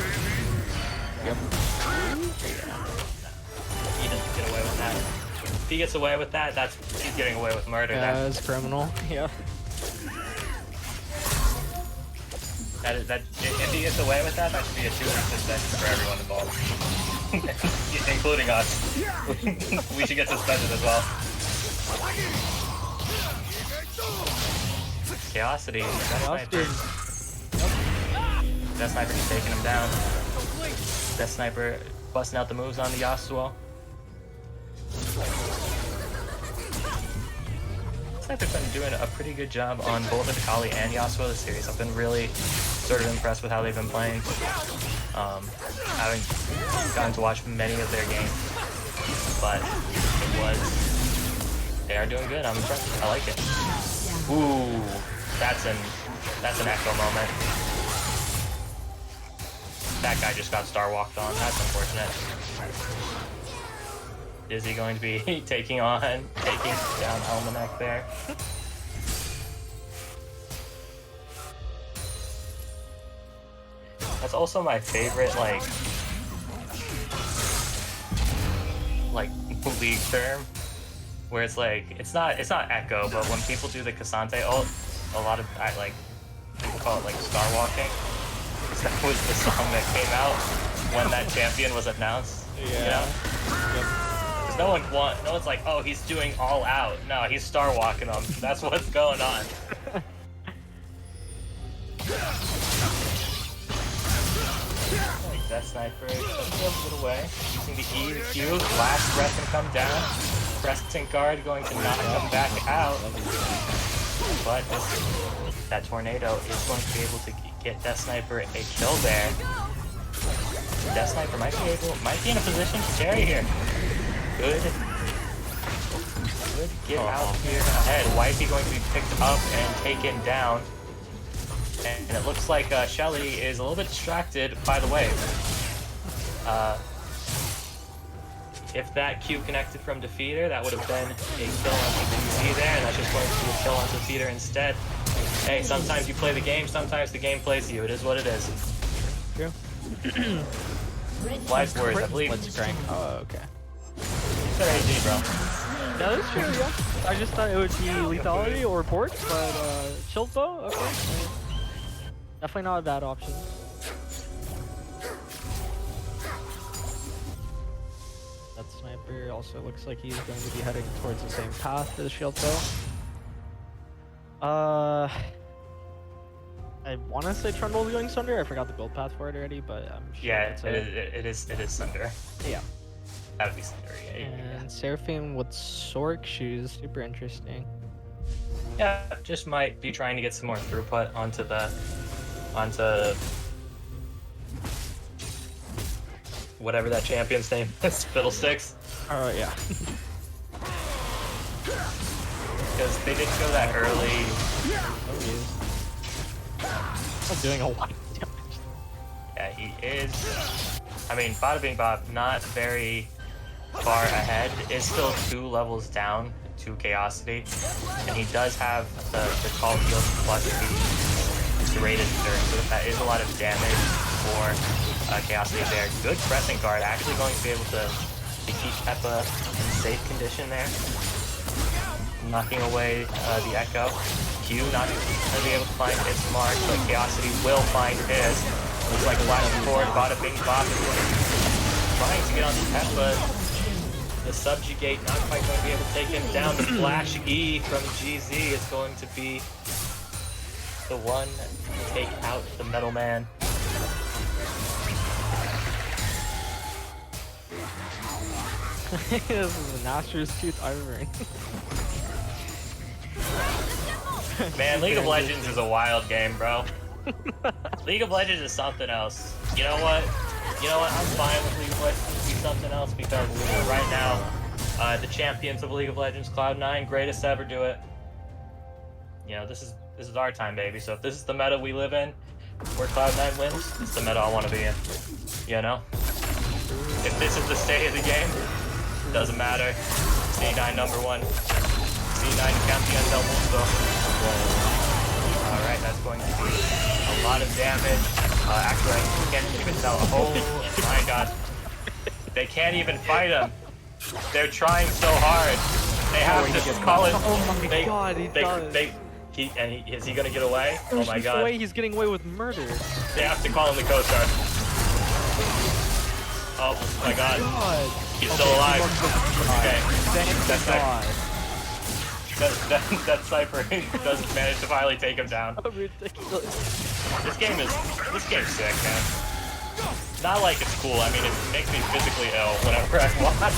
Yep. He doesn't get away with that. If he gets away with that, he's getting away with murder. Yeah, it's criminal. Yeah. If he gets away with that, that should be a 2-week suspension for everyone involved, including us. We should get suspended as well. Chaosity. That sniper is taking him down. That sniper busting out the moves on the Yasuo. Sniper's been doing a pretty good job on both the Kali and Yasuo this series. I've been really sort of impressed with how they've been playing. I haven't gotten to watch many of their games, but they are doing good. I'm impressed. I like it. Ooh, that's an echo moment. That guy just got star walked on. That's unfortunate. Is he going to be taking down Elmanek there? That's also my favorite like league term, where it's like it's not echo, but when people do the Cassante ult, a lot of people call it like star walking. That was the song that came out when that champion was announced. Yeah. You know? Yep. Because no one's like, oh, he's doing all out. No, he's star walking them. That's what's going on. Like that sniper, a little bit away. Using the E, the Q, last breath and come down. Crescent guard going to knock him back out. But that tornado is going to be able to get Death Sniper a kill there. Death Sniper might be in a position to carry here. Good get out here ahead. Wifey going to be picked up and taken down. And it looks like Shelly is a little bit distracted by the wave. If that Q connected from Defeater, that would have been a kill onto DZ there, and that's just going to be a kill onto Defeater instead. Hey, sometimes you play the game, sometimes the game plays you. It is what it is. True. Wise words, I believe. Let's crank. Oh, okay. It's AG, bro. No, that's true, yeah. I just thought it would be lethality or ports, but shield bow? Okay. Definitely not a bad option. That sniper also looks like he's going to be heading towards the same path as shield bow. I want to say Trundle's going Sunder. I forgot the build path for it already, but I'm sure Yeah, that's it is Sunder. Yeah. That would be Sunder, yeah. And Seraphim with Sork shoes, super interesting. Yeah, just might be trying to get some more throughput onto whatever that champion's name is, Fiddlesticks. Oh, yeah. Because they didn't go that early. I'm doing a lot of damage. Yeah, he is. I mean, bada bing bob, not very far ahead. Is still 2 levels down to Chaosity, and he does have the call heals plus the rated turn, so that is a lot of damage for Chaosity there. Good pressing guard, actually going to be able to keep Peppa in safe condition there. Knocking away the Echo. Q not going to be able to find its mark, but Chaosity will find his. Looks like flashing forward, bada bing bop is trying to get on Peppa. The subjugate not quite going to be able to take him down. The flash E from GZ is going to be the one to take out the Metal Man. This is a Nasher's Tooth Ivory. Man, League of Legends is a wild game, bro. League of Legends is something else. You know what? You know what? I'm fine with League of Legends to be something else because right now, the champions of League of Legends, Cloud9, greatest to ever do it. You know, this is our time, baby. So if this is the meta we live in, where Cloud9 wins, it's the meta I want to be in. You know? If this is the state of the game, doesn't matter. C9 #1. C9 champion double, so. Alright, that's going to be a lot of damage. Actually, I can't even tell. Oh my god. They can't even fight him. They're trying so hard. They have to just call it. Oh my god, he does. Is he gonna get away? Oh my god. He's getting away with murder. They have to call him the Coast Guard. Oh my god. He's still alive. Okay. Thank God. That Cypher doesn't manage to finally take him down. So ridiculous. This game's sick, man. Not like it's cool. I mean, it makes me physically ill whenever I watch.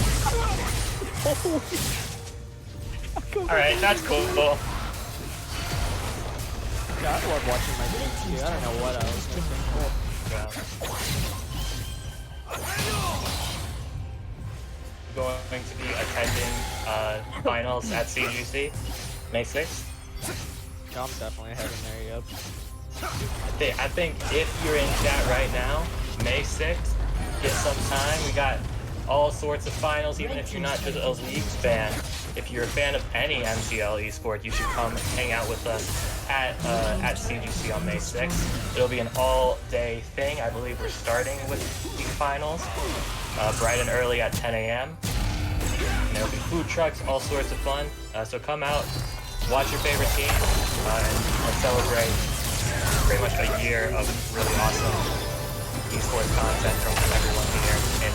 All right, that's cool. Yeah, I love watching my team too. I don't know what I was thinking. Going to be attending finals at CGC May 6th. I'm definitely heading there, yep. I think if you're in chat right now, May 6th, get some time. We got all sorts of finals, even if you're not just a League fan. If you're a fan of any MCL esport, you should come hang out with us at CGC on May 6th. It'll be an all-day thing. I believe we're starting with the finals bright and early at 10 a.m. And there'll be food trucks, all sorts of fun. So come out, watch your favorite team, and celebrate pretty much a year of really awesome esports content from everyone here in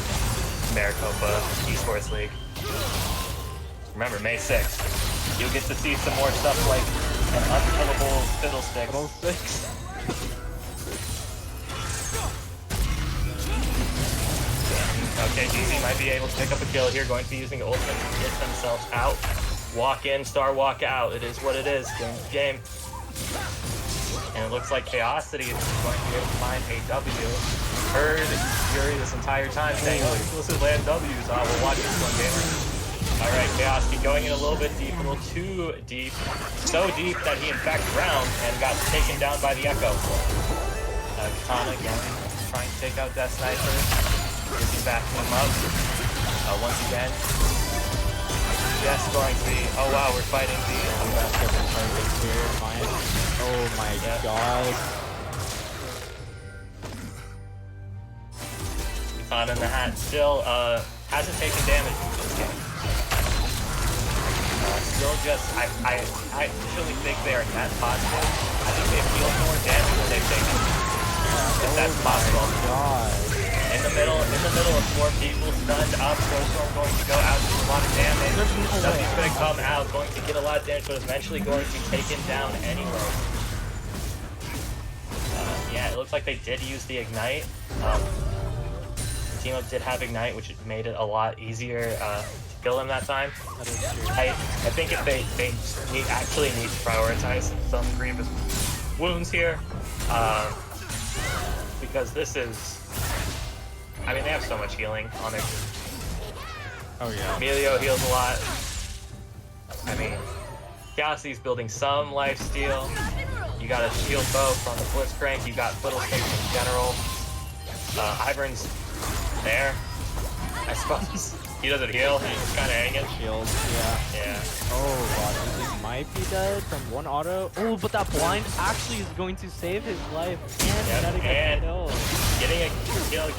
Maricopa Esports League. Remember, May 6th, you'll get to see some more stuff like an unkillable fiddlesticks. Okay, GZ might be able to pick up a kill here, going to be using ultimate to get themselves out. Walk in, star walk out. It is what it is. Game. And it looks like Chaosity is going to be able to find a W. Heard Fury this entire time saying, oh, exclusive land W's. We'll watch this one, gamer. Alright, Chaosity going in a little bit deep, a little too deep. So deep that he in fact drowned and got taken down by the Echo. Katana again, trying to take out Death Sniper. Is he backing him up? Once again. Yes, going to be. Oh wow, we're fighting the. I'm gonna skip the target here. Fine. Oh my god. Katana in the hat still hasn't taken damage in this game. Still just I actually think they are net positive. I think they feel more damage than they've taken. If that's possible. God. In the middle of 4 people stunned up, Snowstorm going to go out, do a lot of damage. W's going to come out, going to get a lot of damage, but eventually going to be taken down anyway. Yeah, it looks like they did use the Ignite. The team up did have Ignite, which made it a lot easier to kill him that time. I think if they actually need to prioritize some grievous wounds here, because this is. I mean, they have so much healing on their. Oh yeah. Emilio heals a lot. I mean, Chaosy's building some lifesteal. You got a shield bow from the Blitzcrank. You got Fiddlesticks in general. Ivern's there, I suppose. He doesn't heal. He's just kind of hanging. Shield, yeah. Oh god, he might be dead from one auto. Oh, but that blind actually is going to save his life. And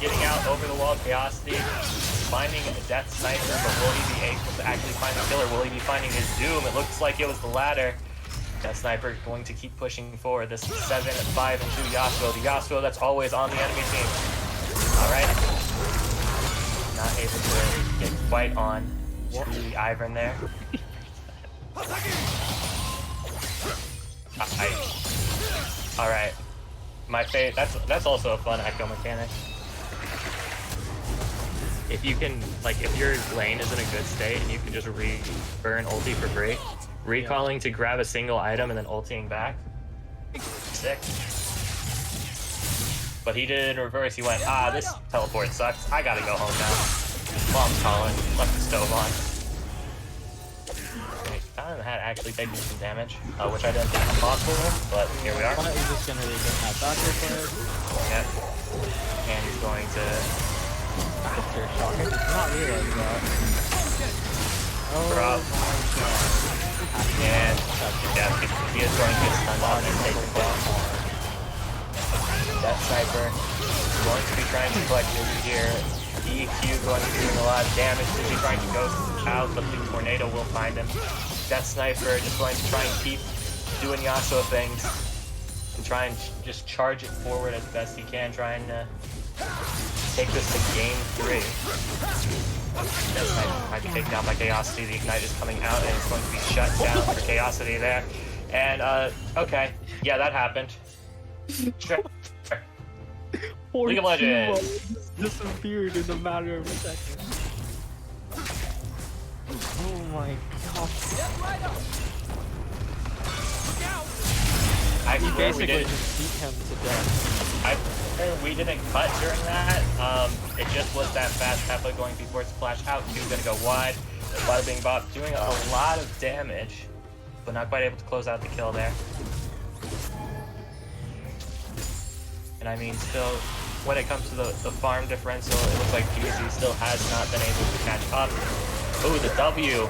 getting out over the wall, Chaosity, finding a Death Sniper, but will he be able to actually find the killer? Will he be finding his doom? It looks like it was the latter. Death Sniper going to keep pushing forward. This 7, 5, and 2 Yasuo. The Yasuo that's always on the enemy team. Alright. Not able to get quite on to the Ivern there. Alright. My favorite, that's also a fun echo mechanic. If you can, like, if your lane is in a good state and you can just burn ulti for free, recalling to grab a single item and then ulting back, sick. But he did it in reverse. He went, ah, this teleport sucks. I gotta go home now. Mom's calling. Left the stove on. Okay, Fountain had actually taken some damage, which I didn't think was possible, but here we are. He's just gonna regain that back real quick. Yep. And he's going to... After shock. I did not realize that. Oh Drop. my god. And yeah, he is going to get stunned on and taken down. Death Sniper going to be trying to collect Dizzy here. EQ going to be doing a lot of damage. Dizzy trying to ghost out, but the tornado will find him. Death Sniper just going to try and keep doing Yasuo things and try and just charge it forward as best he can, trying to take this to game 3. Death Sniper might be taken down by Chaosity. The Ignite is coming out and it's going to be shut down for Chaosity there. And okay, yeah, that happened. Sure. League of Legends disappeared in a matter of a second. Oh my god. I Basically just beat him to death. We didn't cut during that. It just was that fast Peppa going before splash out. He was gonna go wide. Bada bing bop, doing a lot of damage, but not quite able to close out the kill there. And I mean, still, when it comes to the farm differential, it looks like GZ still has not been able to catch up. Ooh, the W.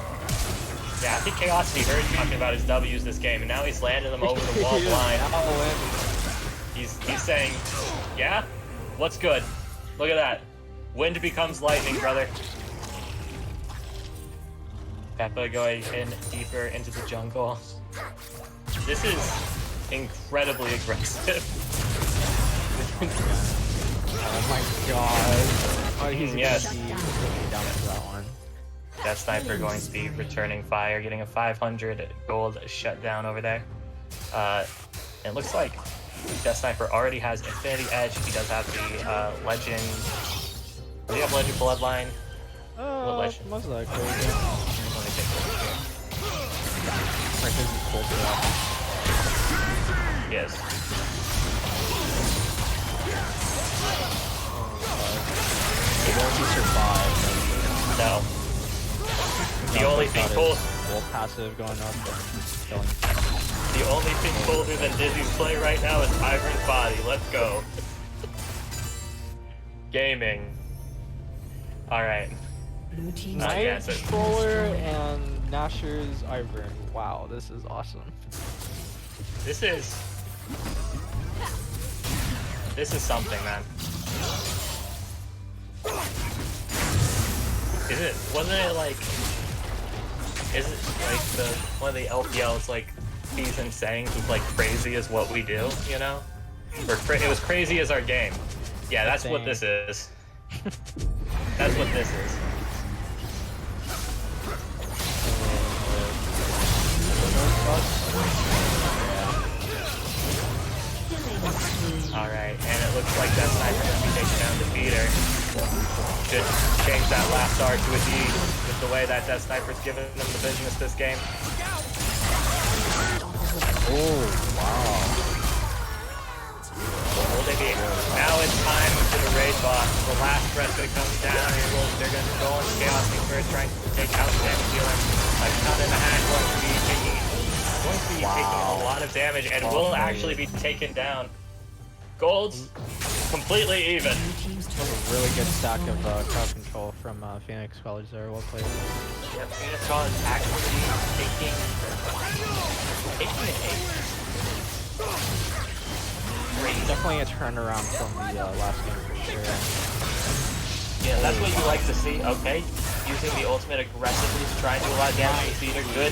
Yeah, I think Chaosity heard talking about his W's this game, and now he's landing them over the wall blind. He's saying, yeah? What's good? Look at that. Wind becomes lightning, brother. Peppa going in deeper into the jungle. This is incredibly aggressive. Oh my god. Oh, he's yes. down to that one. That Sniper going to be returning fire, getting a 500 gold shutdown over there. It looks like Death Sniper already has Infinity Edge. He does have the Legend. Does he have Legend Bloodline? What Legend? Most likely. Let me take a look here. Like his full drop. Yes. Won't he survive? No. The only thing cool. Full passive going up and killing. The only thing colder than Dizzy's play right now is Ivern's body. Let's go. Gaming. Alright. Blue team's Night Controller and Nasher's Ivern. Wow, this is awesome. This is something, man. Wasn't it like, is it like one of the LPL's like P's and sayings was like crazy is what we do, you know? Or it was crazy as our game. Yeah, that's what this is. That's what this is. Alright, and it looks like that Sniper going to be taking down the feeder. Should change that last R to a D with the way that Death Sniper's giving them the business this game. Oh, wow. Will they be? Now it's time for the raid boss. The last threat's going to come down, and they're going to go on Chaos first, trying to take out the damage dealer. A ton and a half going to be taking a lot of damage, and will actually be taken down. Gold's completely even. A really good stack of crowd control from Phoenix College there. Well played. Yep, Phoenix College actually taking it. Definitely a turnaround from the last game for sure. Yeah, that's what you like to see. Okay, using the ultimate aggressively to try and do a lot of damage to Cedar. Good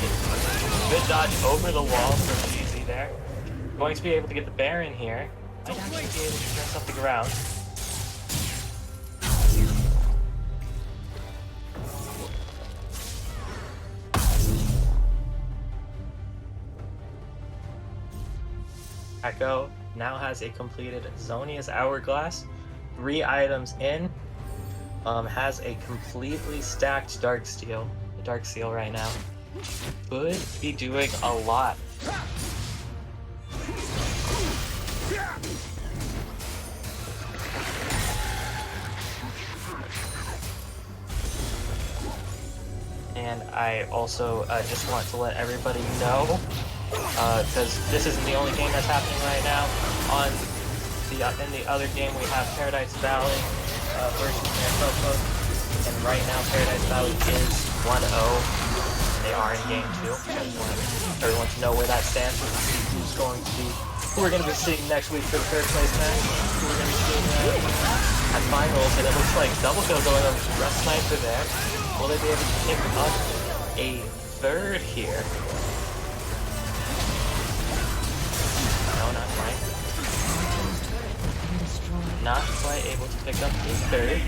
dodge over the wall from GZ there. Going to be able to get the Baron here. Might actually be able to turn something around. Echo now has a completed Zonia's Hourglass, 3 items in, has a completely stacked Dark Steel right now. Could be doing a lot. And I also just want to let everybody know, because this isn't the only game that's happening right now. On in the other game, we have Paradise Valley versus Maricopa, and right now Paradise Valley is 1-0. And they are in game 2. I just want everyone to know where that stands. We'll see who's going to be, who we're going to be seeing next week for the third place match. Who we're going to be seeing at finals, and it looks like double kill going on Rust Sniper there. Will they be able to pick up a third here? No, not quite. Not quite able to pick up a third.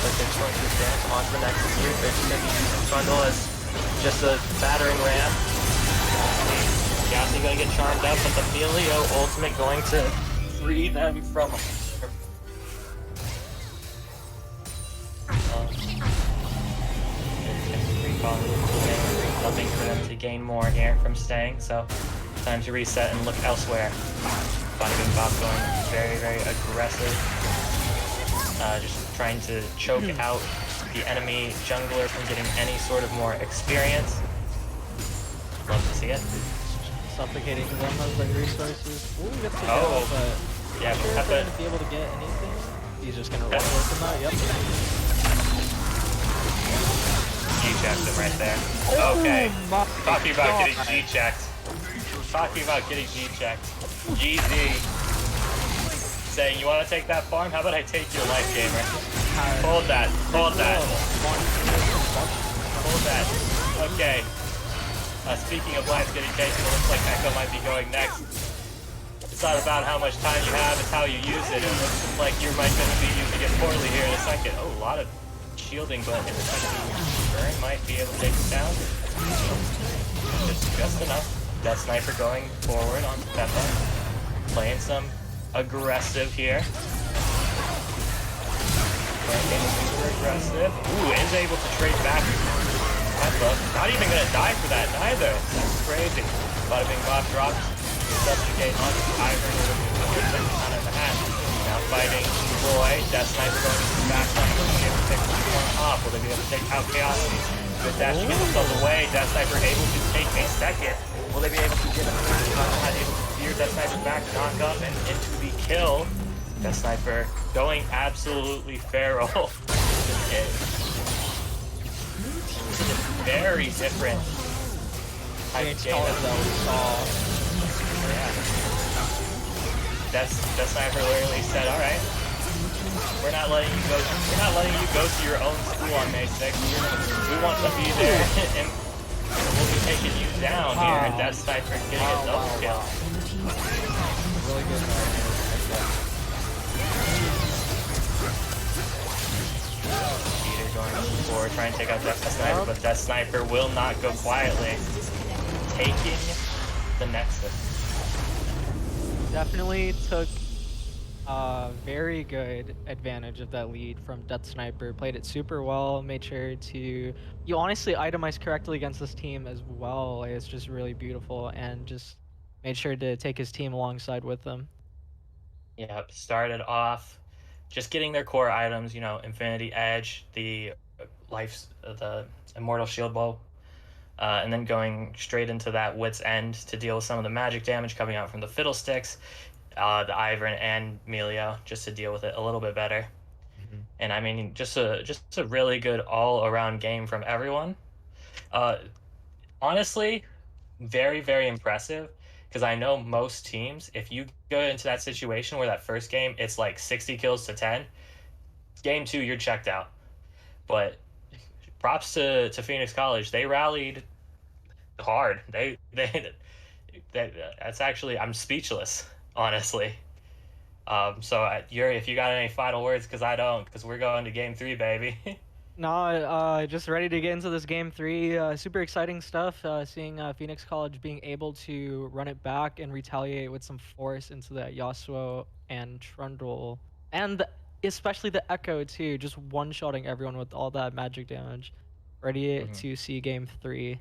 But they're going to advance on to the next tier. They're just going to be using Trundle as just a battering ram. Yassi going to get charmed up, but the Melio ultimate going to free them from nothing for them to gain more here from staying, so time to reset and look elsewhere. Bada Bob going very, very aggressive. Just trying to choke out the enemy jungler from getting any sort of more experience. Love to see it. Suffocating them of the resources. Ooh, gets the Oh, but yeah, sure if Peppa. they're gonna be able to get anything. He's just gonna run away from that. Yep. G-checked him right there. Okay. Talking about getting G-checked. Talking about getting G-checked. GZ. Saying, you want to take that farm? How about I take your life, gamer? Hold that. Hold that. Hold that. Okay. Speaking of lives getting taken, it looks like Echo might be going next. It's not about how much time you have, it's how you use it. It looks like you might going to be using it poorly here in a second. Oh, a lot of shielding, but it looks like Burn might be able to take it down. Just enough. That Sniper going forward on Peppa. Playing some aggressive here. Playing super aggressive. Ooh, is able to trade back. Peppa. Not even going to die for that neither. That's crazy. Bada Bing Bob drops. Subjugate onto Ivern with a out of the hat. Now fighting Boy. Death Sniper going to the back line. Will they be able to take one off? Will they be able to take out Chaosity? Good dash to get themselves away. Death Sniper able to take a second. Will they be able to get him not able to steer Death Sniper back, knock up, and into the kill? Death Sniper going absolutely feral. This is a very different type of game that we saw. Yeah. Death Sniper literally said, "Alright, we're not letting you go. We're not letting you go to your own school on May 6th. We want to be there, and we'll be taking you down here." And Death Sniper getting a double kill. Really good. Going forward, trying to take out Death Sniper, but Death Sniper will not go quietly. Taking the Nexus. Definitely took very good advantage of that lead from Death Sniper. Played it super well, made sure to... You honestly itemized correctly against this team as well. It's just really beautiful, and just made sure to take his team alongside with them. Yep, started off just getting their core items, you know, Infinity Edge, the the Immortal Shield Bow, and then going straight into that Wit's End to deal with some of the magic damage coming out from the Fiddlesticks, the Ivern and Melio, just to deal with it a little bit better. And I mean, just a really good all around game from everyone. Honestly, very, very impressive, because I know most teams, if you go into that situation where that first game it's like 60 kills to 10, game 2 you're checked out. But props to Phoenix College, they rallied hard. That's actually, I'm speechless, honestly. So if you got any final words, because I don't, because we're going to game 3, baby. No, just ready to get into this game 3. Super exciting stuff. Seeing Phoenix College being able to run it back and retaliate with some force into the Yasuo and Trundle, and especially the Echo too, just one-shotting everyone with all that magic damage. Ready to see game 3.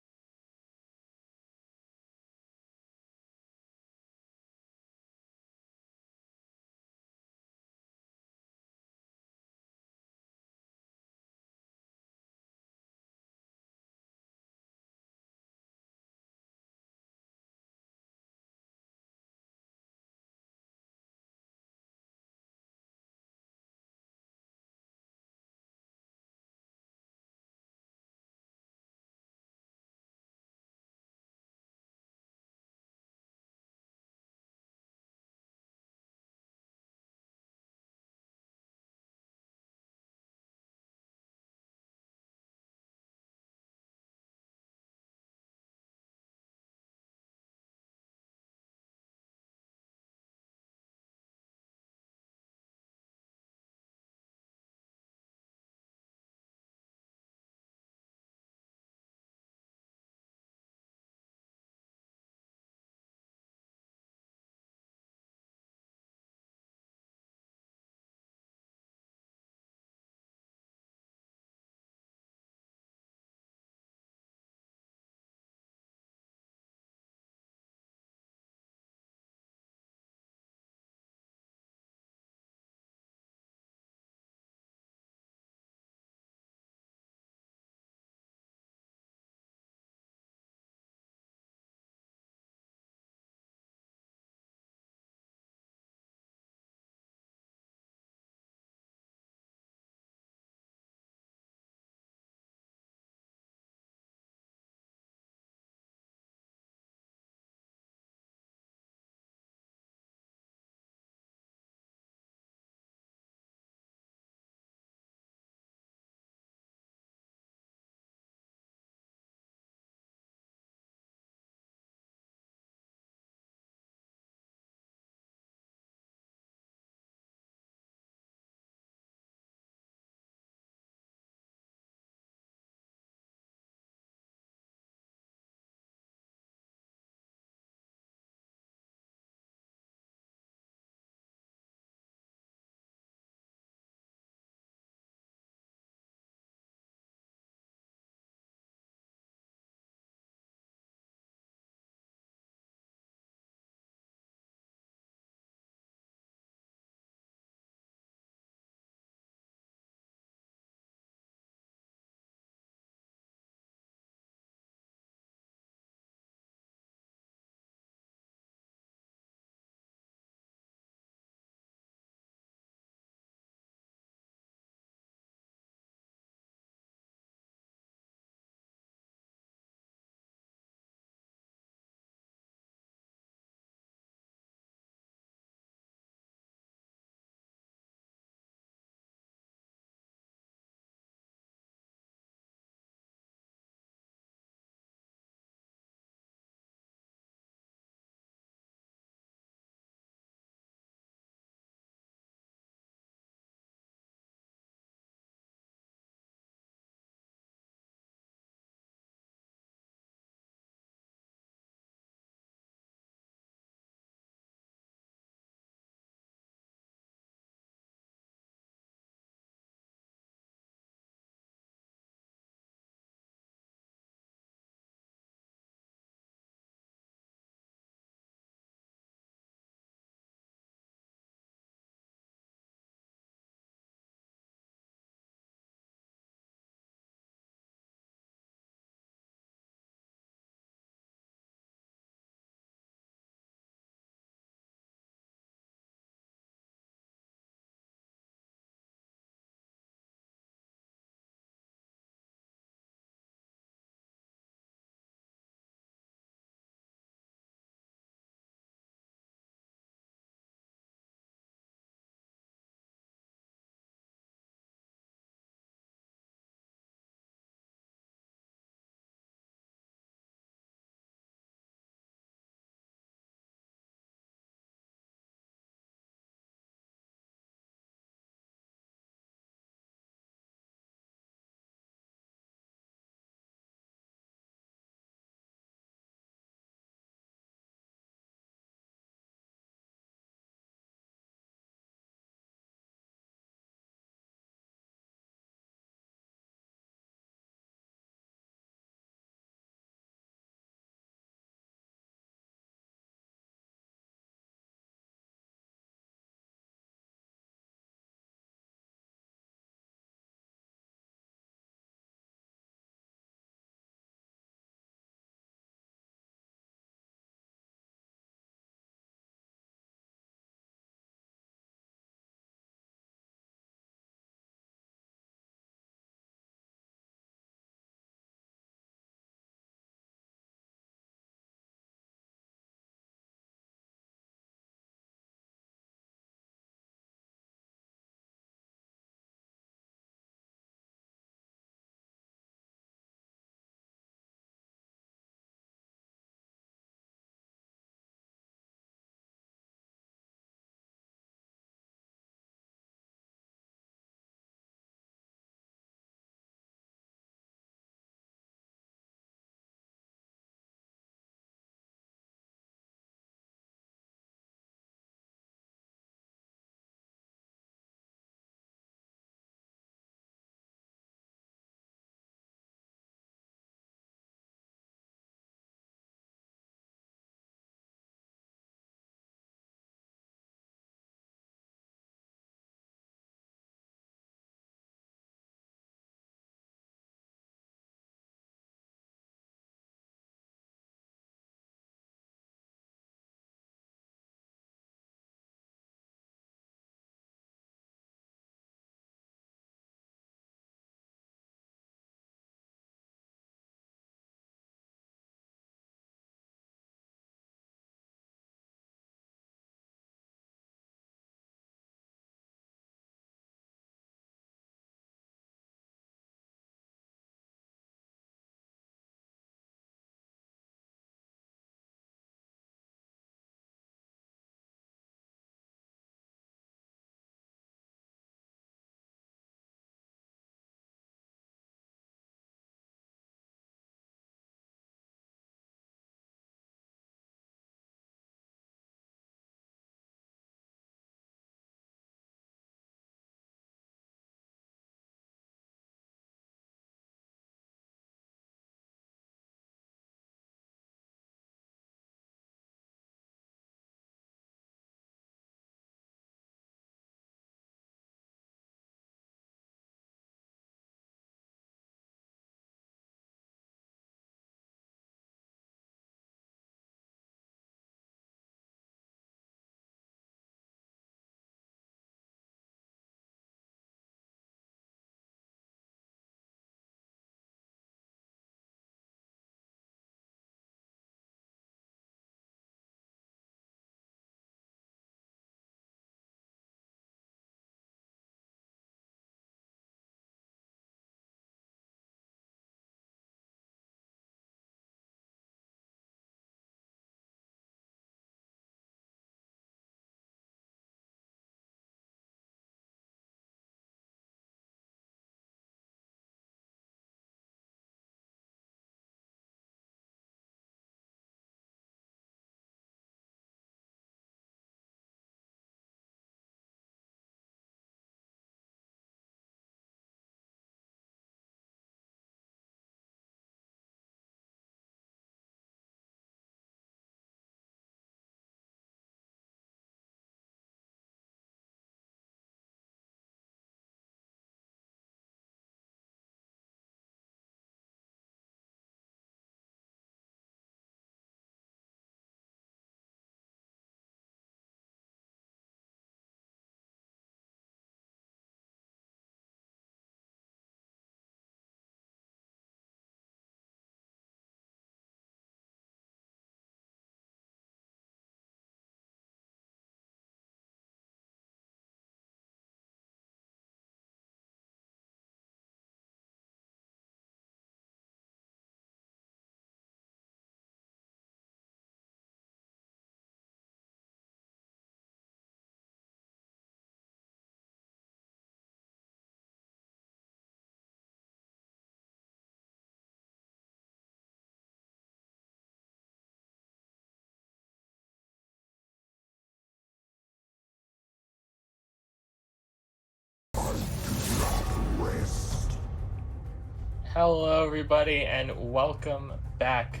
Hello, everybody, and welcome back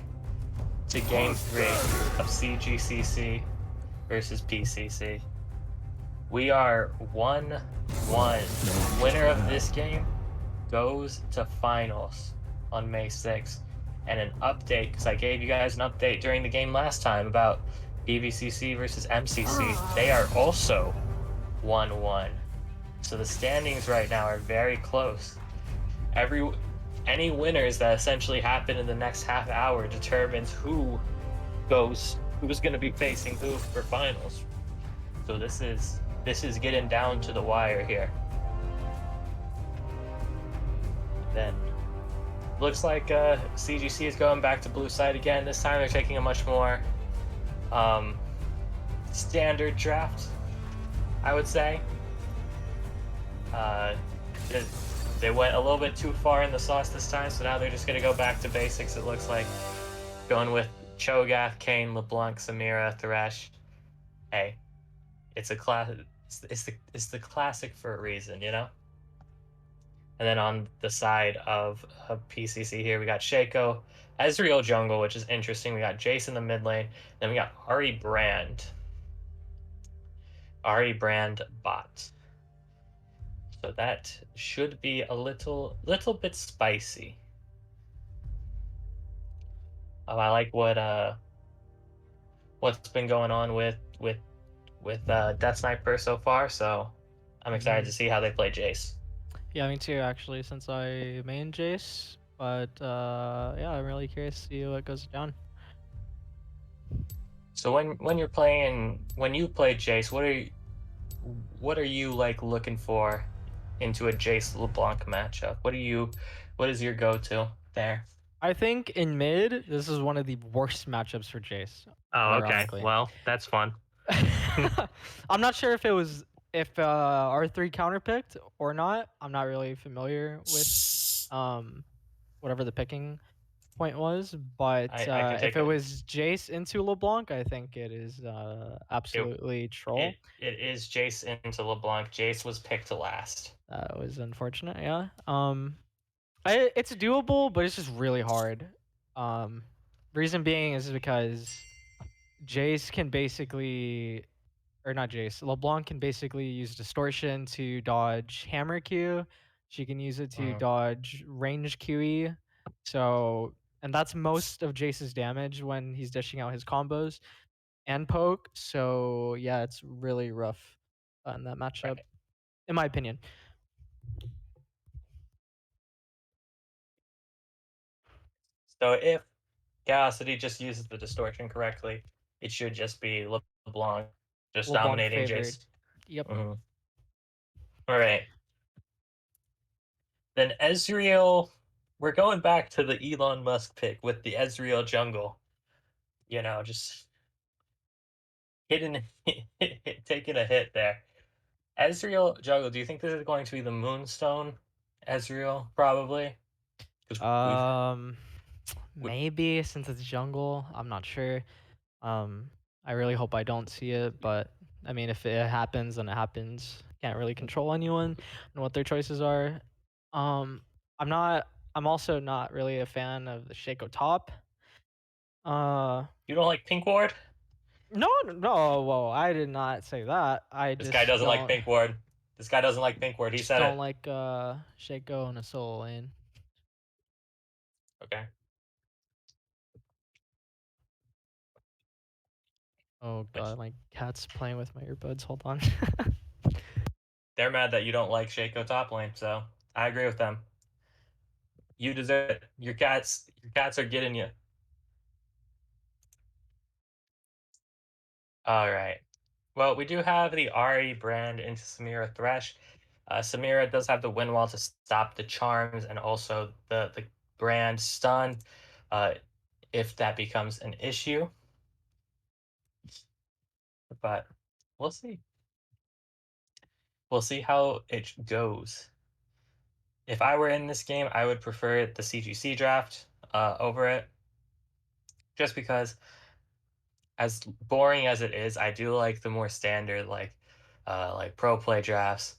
to Game 3 of CGCC versus PCC. We are 1-1. Winner of this game goes to finals on May 6th. And an update, because I gave you guys an update during the game last time about PVCC versus MCC. They are also 1-1. So the standings right now are very close. Any winners that essentially happen in the next half hour determines who's going to be facing who for finals. So this is getting down to the wire here. Then looks like CGC is going back to blue side again. This time they're taking a much more standard draft, I would say. They went a little bit too far in the sauce this time, so now they're just going to go back to basics, it looks like. Going with Cho'Gath, Kayn, LeBlanc, Samira, Thresh. Hey, it's a class. It's the classic for a reason, you know? And then on the side of PCC here, we got Shaco, Ezreal jungle, which is interesting. We got Jace in the mid lane. Then we got Ari Brand. Ari Brand bot. So that should be a little bit spicy. I like what's been going on with Death Sniper so far. So I'm excited to see how they play Jace. Yeah, me too, actually, since I main Jace. But yeah, I'm really curious to see what goes down. So when you play Jace, what are you like looking for into a Jace LeBlanc matchup? What is your go-to there? I think in mid, this is one of the worst matchups for Jace. Oh, okay. Ironically. Well, that's fun. I'm not sure if R3 counterpicked or not. I'm not really familiar with whatever the picking point was, but I can if take it it. was Jace into LeBlanc, I think it is It absolutely troll. it is Jace into LeBlanc. Jace was picked to last. That was unfortunate, yeah. It's doable, but it's just really hard. Um, reason being is because Jace can basically, or not Jace, LeBlanc can basically use distortion to dodge hammer Q. She can use it to Mm. dodge range QE. So, and that's most of Jace's damage when he's dishing out his combos and poke. So yeah, it's really rough in that matchup, Right. in my opinion. So if Chaosity just uses the distortion correctly, it should just be LeBlanc just LeBlanc dominating favored. Jace. Yep. Mhm. All right. Then Ezreal, we're going back to the Elon Musk pick with the Ezreal jungle. You know, just hitting, taking a hit there. Ezreal jungle. Do you think this is going to be the Moonstone Ezreal? Probably, because Um, we, maybe since it's jungle, I'm not sure. Um, I really hope I don't see it, but I mean, if it happens, then it happens. Can't really control anyone and what their choices are. Um, I'm not. I'm also not really a fan of the Shaco top. Uh, you don't like Pink Ward. no, no. Whoa, I did not say that. I This guy just doesn't like don't. Pink Ward. This guy doesn't like Pink Ward. He Just said don't it. like Shaco in a solo lane. Okay. Oh Which god, my cat's playing with my earbuds. Hold on. they're mad that you don't like Shaco top lane. So I agree with them. You deserve it. Your cats are getting you. All right. Well, we do have the Ari brand into Samira Thresh. Samira does have the wind wall to stop the charms and also the brand stun uh, if that becomes an issue. But we'll see. We'll see how it goes. If I were in this game, I would prefer the CGC draft over it, just because as boring as it is, I do like the more standard like pro play drafts.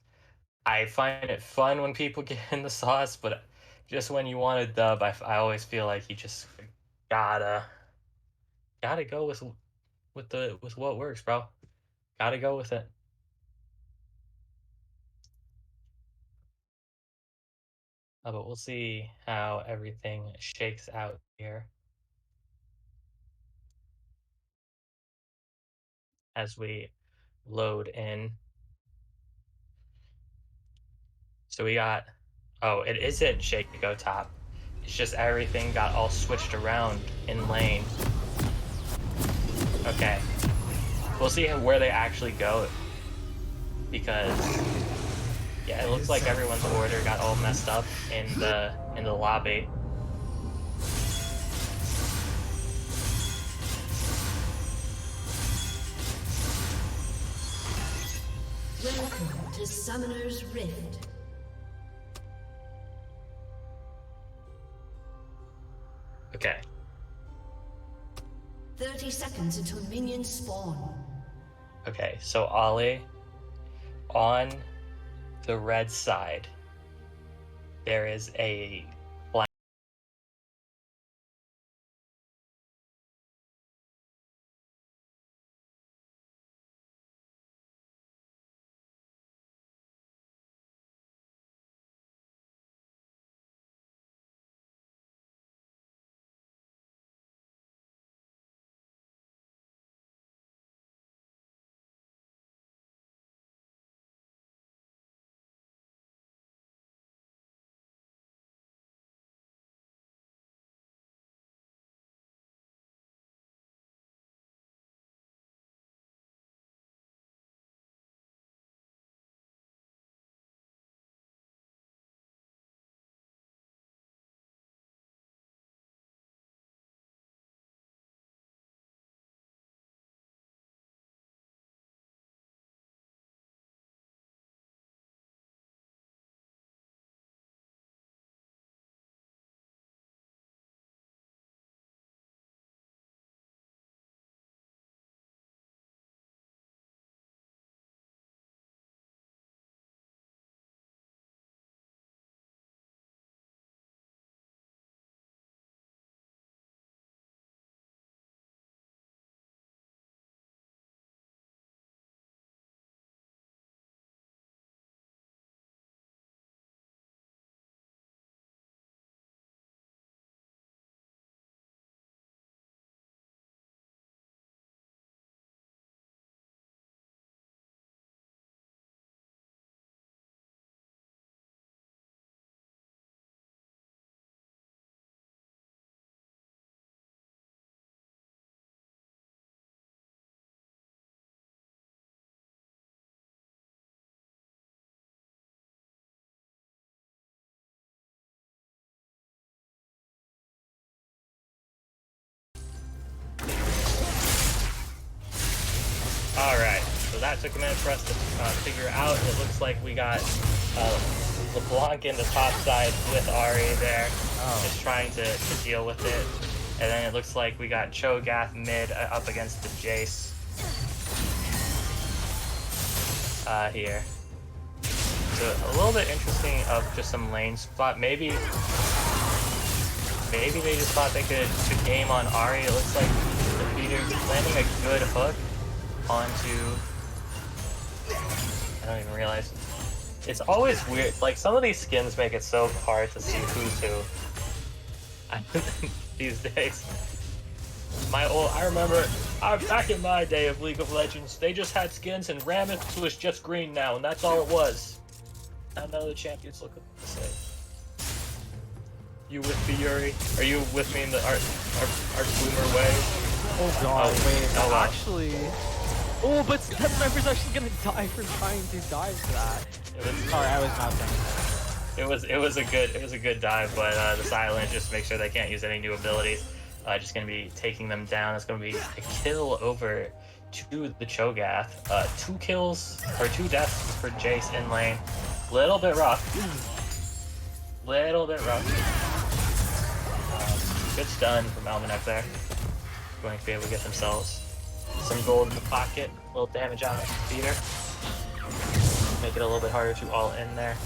I find it fun when people get in the sauce, but just when you want a dub, I always feel like you just gotta go with what works, bro. Gotta go with it. But we'll see how everything shakes out here as we load in. So we got, oh, it isn't Shake Go top. It's just everything got all switched around in lane. Okay, we'll see where they actually go because yeah, it looks like everyone's order got all messed up in the lobby. Welcome to Summoner's Rift. Okay. 30 seconds until minions spawn. Okay, so Ollie, on the red side, there is a black. All right, so that took a minute for us to figure out. It looks like we got LeBlanc in the top side with Ari there, just trying to deal with it. And then it looks like we got Cho'Gath mid up against the Jace here. So a little bit interesting of just some lane spot. Maybe they just thought they could aim on Ari. It looks like the Peter's landing a good hook onto. I don't even realize. It's always weird. Like some of these skins make it so hard to see who's who. These days. I remember back in my day of League of Legends, they just had skins and Rammus was just green now, and that's all it was. Now none of the champions look the same. You with me, Yuri? Are you with me in the art boomer way? Oh god, wait. Oh, wow. Actually. Oh, but that member's actually gonna die for trying to dive to that. Sorry, I was not done. It was a good dive, but the silent just make sure they can't use any new abilities. Just gonna be taking them down. It's gonna be a kill over to the Cho'Gath. 2 kills or 2 deaths for Jace in lane. Little bit rough. Little bit rough. Good stun from Almanac there. Going to be able to get themselves some gold in the pocket. A little damage on the Peter. Make it a little bit harder to all in there.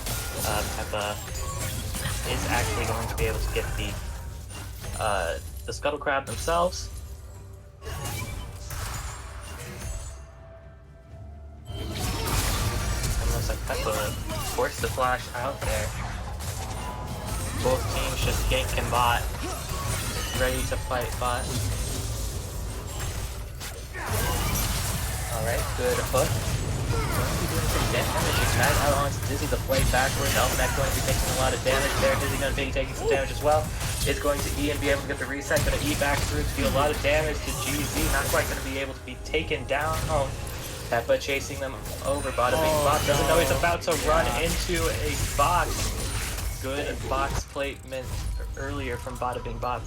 Peppa is actually going to be able to get the Scuttle Crab themselves. And looks like Peppa forced the flash out there. Both teams just ganking bot, ready to fight bot. Alright, good hook. Going to be doing some damage. Ignite out onto Dizzy, the play backwards. Elfnet going to be taking a lot of damage there. Dizzy going to be taking some damage as well. Is going to E and be able to get the reset. Going to E back through to do a lot of damage to GZ. Not quite going to be able to be taken down. Oh, Peppa chasing them over. Bada Bing Bop doesn't know he's about to run into a box. Good box placement earlier from Bada Bing Bop.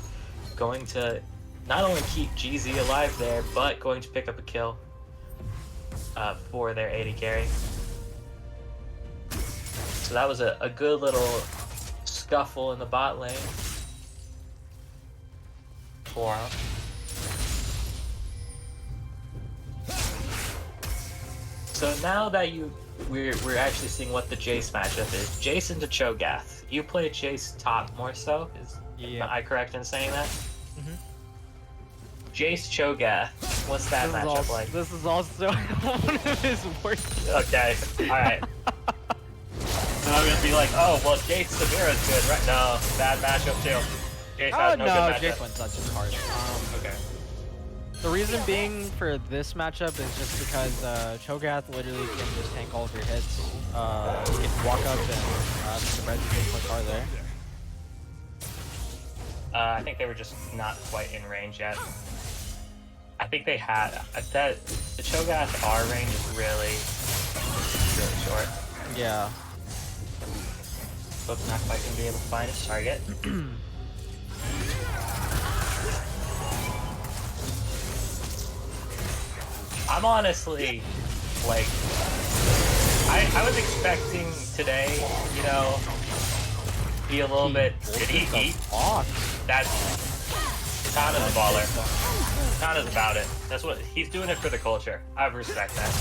Going to not only keep GZ alive there, but going to pick up a kill for their AD carry. So that was a good little scuffle in the bot lane. For him. So now that we're actually seeing what the Jace matchup is. Jace into Cho'Gath. You play Jace top more so? Am I correct in saying that? Mm-hmm. Jace Cho'Gath. What's that matchup like? This is also one of his worst. Okay, alright. So I'm gonna be like, oh, well, Jace Samira's good, right? No, bad matchup too. Jace has no good matchup. Jace wins that just hard. Okay. The reason being for this matchup is just because Cho'Gath literally can just tank all of your hits. You can walk up and the red is much farther. I think they were just not quite in range yet. I think they had that the Cho'Gath R range is really short. Yeah. Book's not quite gonna be able to find his target. I'm honestly like I was expecting today, you know, be a little bit. Did he eat? That's Tana's a baller. Tana's about it. That's what he's doing it for the culture. I respect that.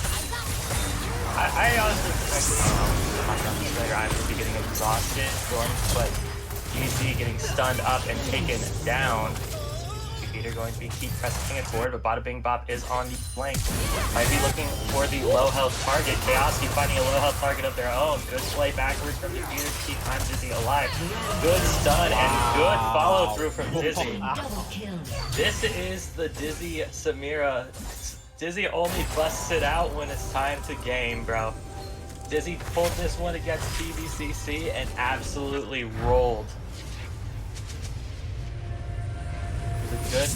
I honestly expected I would be getting exhausted, but GZ getting stunned up and taken down. Peter going to be keep pressing it forward, but Bada Bing Bop is on the flank. Might be looking for the low health target. Chaos keep finding a low health target of their own. Good play backwards from the Peter to keep Time Dizzy alive. Good stun and good follow through from Dizzy. This is the Dizzy Samira. Dizzy only busts it out when it's time to game, bro. Dizzy pulled this one against PBCC and absolutely rolled. Good.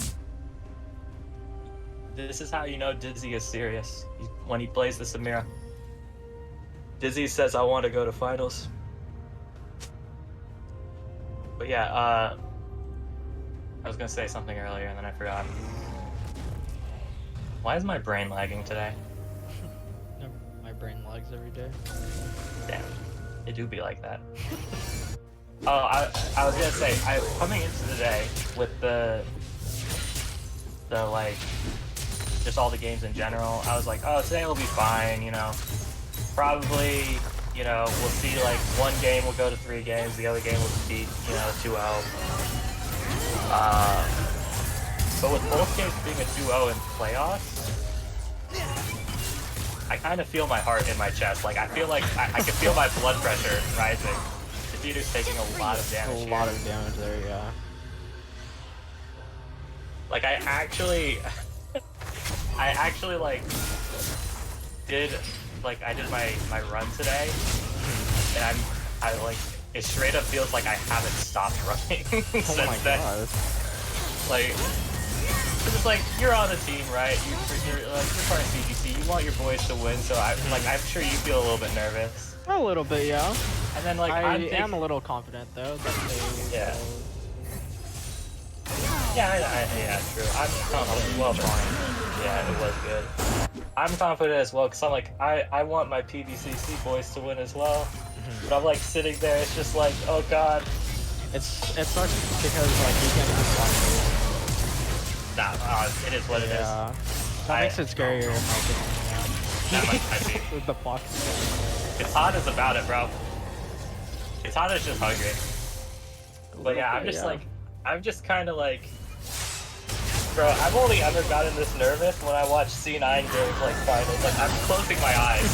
This is how you know Dizzy is serious when he plays the Samira. Dizzy says, "I want to go to finals." But yeah, I was gonna say something earlier and then I forgot. Why is my brain lagging today? My brain lags every day. Damn, it do be like that. Oh, I was gonna say, coming into the day with the like, just all the games in general, I was like, oh, today will be fine, you know. Probably, you know, we'll see like one game will go to 3 games, the other game will be, you know, 2-0. But with both games being a 2-0 in playoffs, I kind of feel my heart in my chest. Like, I feel like I can feel my blood pressure rising. The Peter's taking a lot of damage. A lot of damage there, yeah. Like, I actually like did my run today, and I like it straight up feels like I haven't stopped running since then. God. Like, it's like you're on the team, right? You're part of CGC. You want your boys to win, so I'm sure you feel a little bit nervous. A little bit, yeah. And then like I am a little confident though that they. Yeah. Yeah, true. I'm confident. Well, yeah, it was good. I'm confident as well because I'm like, I want my PBCC boys to win as well. But I'm like sitting there, it's just like, oh god. It sucks because like you can't just watch Nah, it is what it is. That makes it scarier in my opinion. That might be. With the block. Katana's about it, bro. Katana's just hungry. But yeah, Okay, yeah. I'm just kind of like, bro, I've only ever gotten this nervous when I watch C9 gameplay finals. Like, I'm closing my eyes.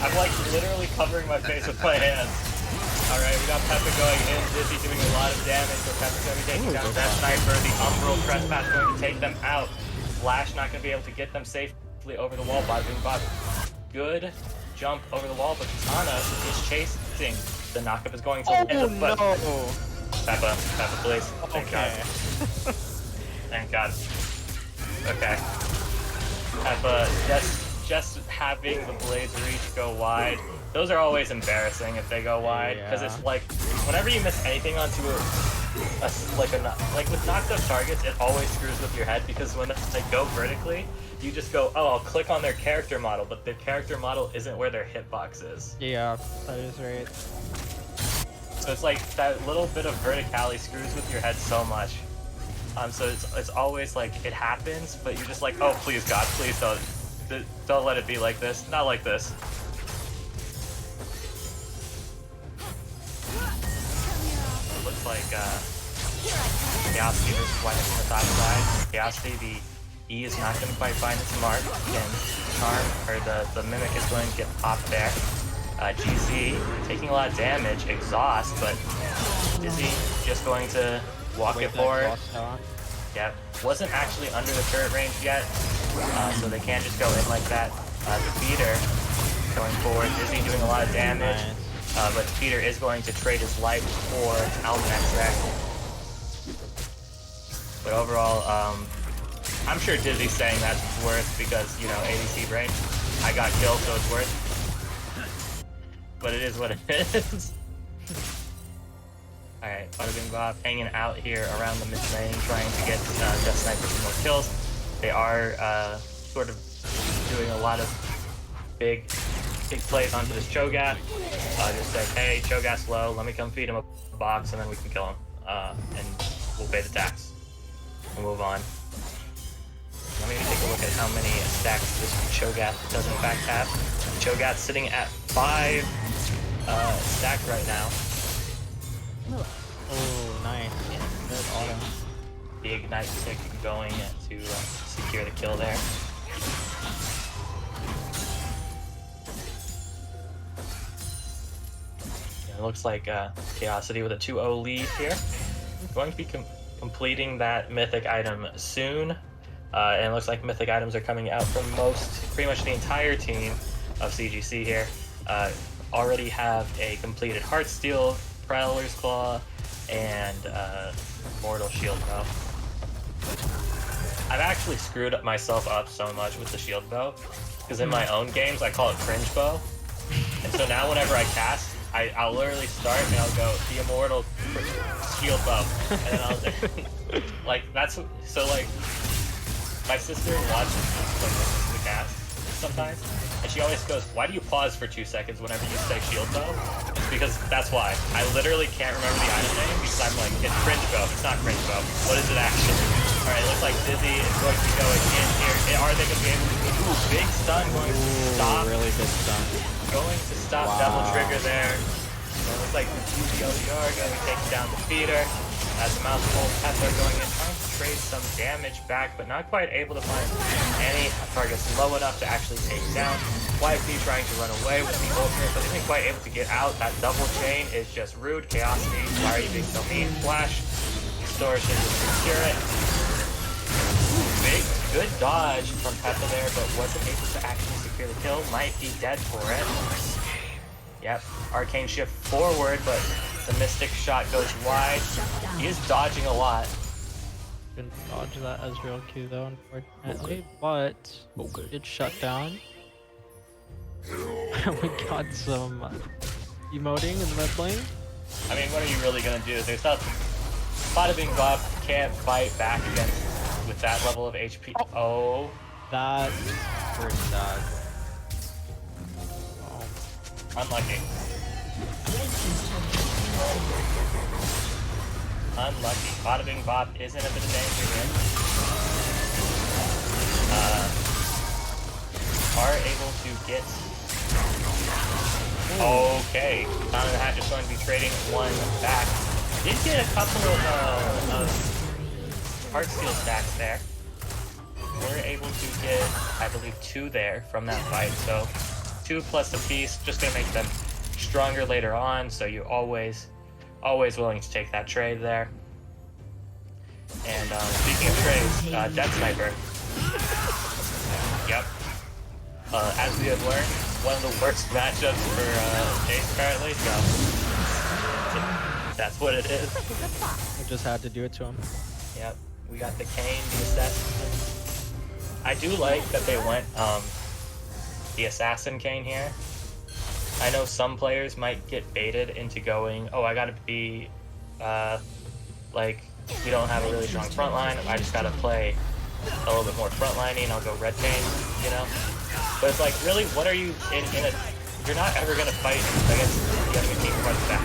I'm like literally covering my face with my hands. Alright, we got Peppa going in, Dizzy doing a lot of damage, so Peppa's going to be taking down that sniper, the Umbral Trespass going to take them out. Flash not going to be able to get them safely over the wall, bada bing bada. Good jump over the wall, but Katana is chasing. The knockup is going to end up, but Peppa, please. Thank God. Thank God. Okay. Peppa, just having the Blaze reach go wide. Those are always embarrassing if they go wide, because it's like whenever you miss anything onto like with knocked up targets, it always screws with your head, because when they go vertically, you just go, oh, I'll click on their character model, but their character model isn't where their hitbox is. Yeah, that is right. So it's like that little bit of verticality screws with your head so much. So it's always like it happens, but you're just like, oh, please God, please don't let it be like this. Not like this. It looks like Chaosity versus White from the top side. Chaosity, the E is not going to quite find its mark. Again, Charm, or the Mimic is going to get popped there. GC taking a lot of damage, exhaust, but Dizzy just going to walk it forward. Yep, wasn't actually under the turret range yet, so they can't just go in like that. Defeater going forward, Dizzy doing a lot of damage, but Defeater is going to trade his life for Almanac's there. But overall, I'm sure Dizzy's saying that's worth because, you know, ADC range. I got killed, so it's worth. But it is what it is. Alright, Bada Bing Bob hanging out here around the mid lane, trying to get Death Sniper some more kills. They are sort of doing a lot of big plays onto this Cho'Gath. Just say, hey, Cho'Gath's low, let me come feed him a box and then we can kill him. And we'll pay the tax. We'll move on. Let me take a look at how many stacks this Cho'Gath does in fact have. Cho'Gath's sitting at 5 stacked right now. Oh, nice. Good auto. The Ignite tick going to secure the kill there. It looks like Chaosity with a 2-0 lead here. Going to be completing that mythic item soon. And it looks like mythic items are coming out from pretty much the entire team of CGC here. Already have a completed Heartsteel, Prowler's Claw, and Mortal Shield Bow. I've actually screwed myself up so much with the Shield Bow, because in my own games I call it Cringe Bow. And so now whenever I cast, I'll literally start and I'll go, the Immortal Shield Bow. And then I'll like, that's, so like, my sister watches the cast sometimes, and she always goes, why do you pause for 2 seconds whenever you say Shield Bow? It's because that's why. I literally can't remember the item name because I'm like, it's Cringe Bow. It's not Cringe Bow. What is it actually? Alright, it looks like Dizzy is going to be going in here. Are they going to be able to do big stun going to stop? Really good stun. Going to stop double trigger there. And it looks like the LDR going to be taking down the feeder. As the mouthful, Peppa going in, trying to trade some damage back, but not quite able to find any targets low enough to actually take down. YP trying to run away with the ultimate, but isn't quite able to get out. That double chain is just rude. Chaosity, why are you being so mean? Flash, Distortion to secure it. Big, good dodge from Peppa there, but wasn't able to actually secure the kill. Might be dead for it. Yep, Arcane shift forward, but the Mystic shot goes wide. He is dodging a lot. Didn't dodge that Ezreal Q though, unfortunately, but it's shut down. We got some emoting in the mid lane. I mean, what are you really gonna do? There's nothing. Bada Bing Bob can't fight back against with that level of HP. Oh. That's pretty sad. Unlucky. Unlucky. Bada Bing Bob is in a bit of danger here. Are able to get... Okay. Down in the Hatch is going to be trading one back. Did get a couple of heart steel stacks there. We're able to get, I believe, 2 there from that fight. So 2 plus a piece, just gonna make them stronger later on. So you're always willing to take that trade there. And speaking of trades, Death Sniper. Yep. As we have learned, one of the worst matchups for Jace currently. So that's what it is. I just had to do it to him. Yep. We got the Kane, the Assassin. I do like that they went the Assassin Kane here. I know some players might get baited into going, oh, I gotta be like, we don't have a really strong front line, I just gotta play a little bit more frontliney and I'll go red Kane, you know? But it's like, really, what are you in a, you're not ever gonna fight against the enemy team front back.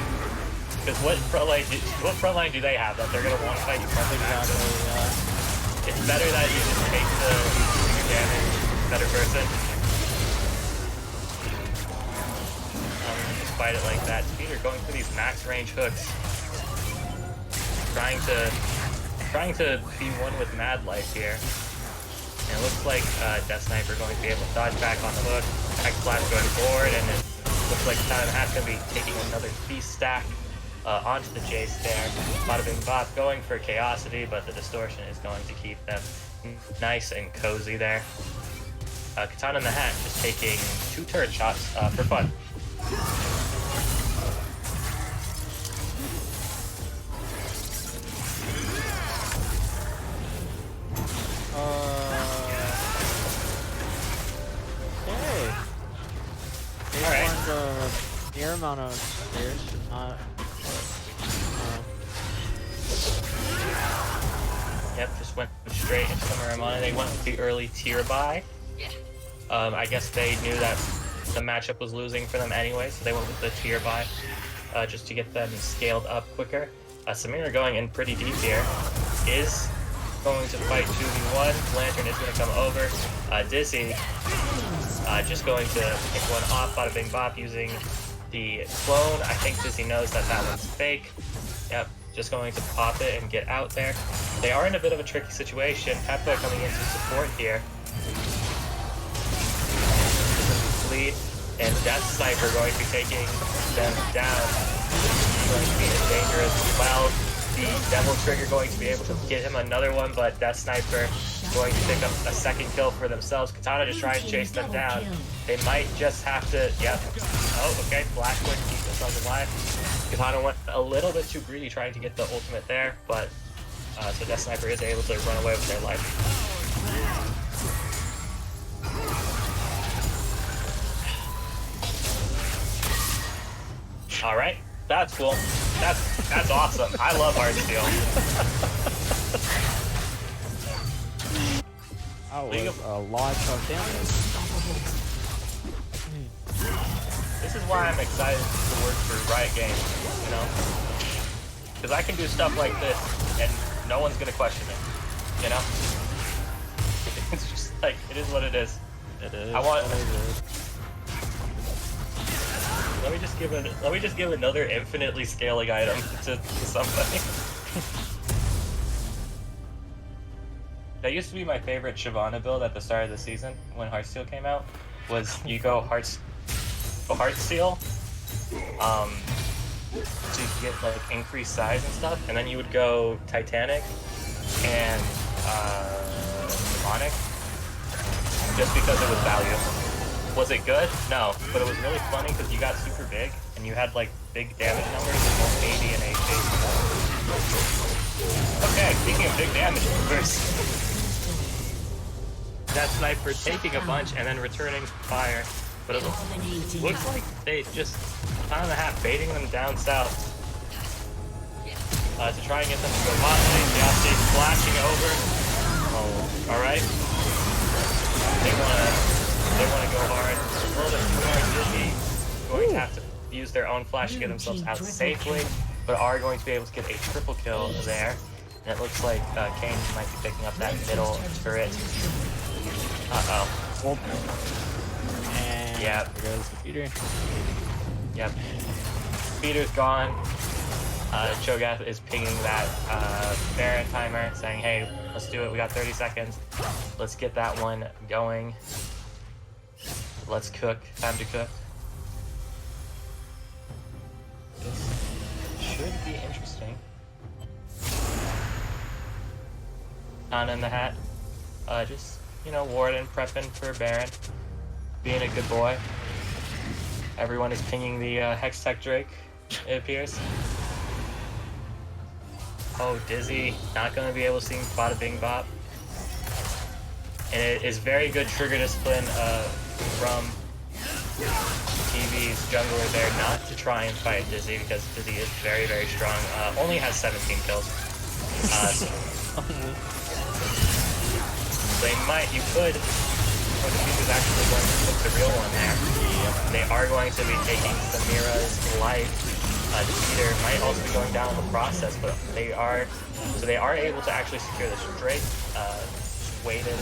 Because what front line do they have that they're gonna want to fight you front back? It's better that you just take the bigger damage, better person. Just fight it like that. Speeder going for these max range hooks, trying to be one with Mad Life here. And it looks like Death Sniper going to be able to dodge back on the hook. X Flash going forward, and it looks like Time and a Half going to be taking another beast stack onto the Jace there. Bada bing bop going for Chaosity, but the distortion is going to keep them nice and cozy there. Katana in the Hat just taking 2 turret shots for fun. Okay. Alright. Near amount of stairs, not. Yep, just went straight into the Muramana. They went with the early tier buy. I guess they knew that the matchup was losing for them anyway, so they went with the tier buy just to get them scaled up quicker. Samira going in pretty deep here. Is going to fight 2v1. Lantern is going to come over. Dizzy just going to pick one off, bada bing bop, using the clone. I think Dizzy knows that that one's fake. Yep, just going to pop it and get out there. They are in a bit of a tricky situation. Peppa coming in to support here. Lead, and Death Sniper going to be taking them down. Going to be in danger as well. The Devil Trigger going to be able to get him another one, but Death Sniper going to pick up a second kill for themselves. Katana just trying to chase them down. They might just have to, yep. Oh, okay, Flashpoint to keep themselves alive. Katana went a little bit too greedy trying to get the ultimate there, but so Death Sniper is able to run away with their life. All right, that's cool. That's awesome. I love Heartsteel. That was a lot of damage. This is why I'm excited to work for Riot Games, you know? Because I can do stuff like this, and no one's gonna question it, you know? It's just like, it is what it is. It is. I want. Let me just give another infinitely scaling item to somebody. That used to be my favorite Shyvana build at the start of the season when Heartsteel came out. Was you go Heartsteel, to get like increased size and stuff, and then you would go Titanic and Demonic just because it was value. Was it good? No, but it was really funny because you got super big and you had like big damage numbers and both AD and HP. Okay, speaking of big damage numbers, that Sniper taking a bunch and then returning fire, but it looks like they just kind of have baiting them down south to try and get them to go hot lane. Yasti flashing over. Oh, all right. They want to go hard. A little bit too hard. Dizzy going to have to use their own flash to get themselves out safely, but are going to be able to get a triple kill there. And it looks like Kane might be picking up that middle turret. Uh-oh. And yep. there goes the feeder. Yep. Speeder's gone. Cho'Gath is pinging that Baron timer, saying, "Hey, let's do it. We got 30 seconds. Let's get that one going. Let's cook. Time to cook." This should be interesting. Anna in the hat. Just, Warden prepping for Baron. Being a good boy. Everyone is pinging the Hextech Drake, it appears. Oh, Dizzy. Not going to be able to see Bada Bing Bop. And it is very good trigger discipline from TV's jungler there not to try and fight Dizzy, because Dizzy is very, very strong. Only has 17 kills. You could, or the Future's actually going to put the real one there. They are going to be taking Samira's life. Defeater might also be going down in the process, but they are able to actually secure this Drake. Waited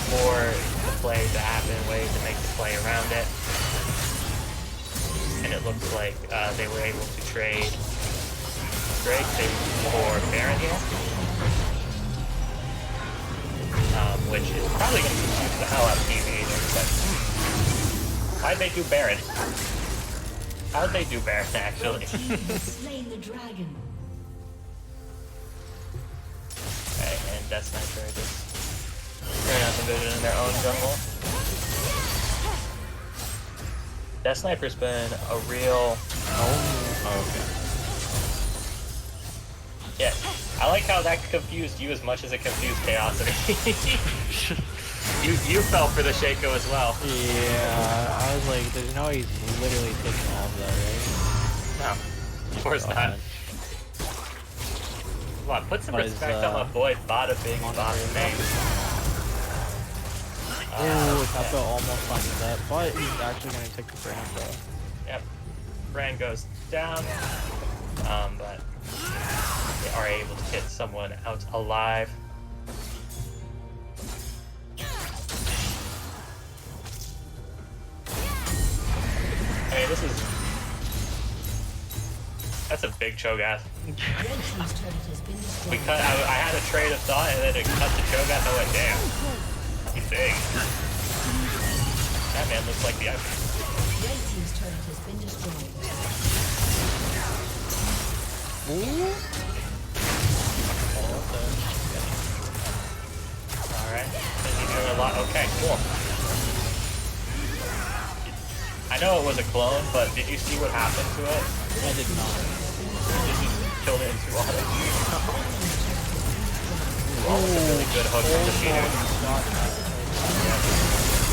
for the play to happen, waited to make the play around it. And it looks like they were able to trade Drake for Baron here. Which is probably going to confuse the hell out of TV. But why'd they do Baron? How'd they do Baron, actually? Slain the dragon. Okay, and Death Sniper just carrying out some vision in their own jungle. Death Sniper's been a real... Oh, okay. Yeah, I like how that confused you as much as it confused Chaosity. you fell for the Shaco as well. Yeah, I was like, there's no way he's literally taking all of that, right? No, of course not. Come on, put some respect on my boy Bada Bing Bada Bing. Ooh, Kappa almost finds that, but he's actually going to take the brand though. Yep, brand goes down, but they are able to get someone out alive. I mean, that's a big Cho'Gath. I had a trade of thought, and then it cut to Cho'Gath. I went, damn, he's big. That man looks like the Epic. Red team's turret has been destroyed. Alright, is he doing a lot? Okay, cool. I know it was a clone, but did you see what happened to it? I did not. Did you killed it into water? Ooh, almost a really good hook from the Peter.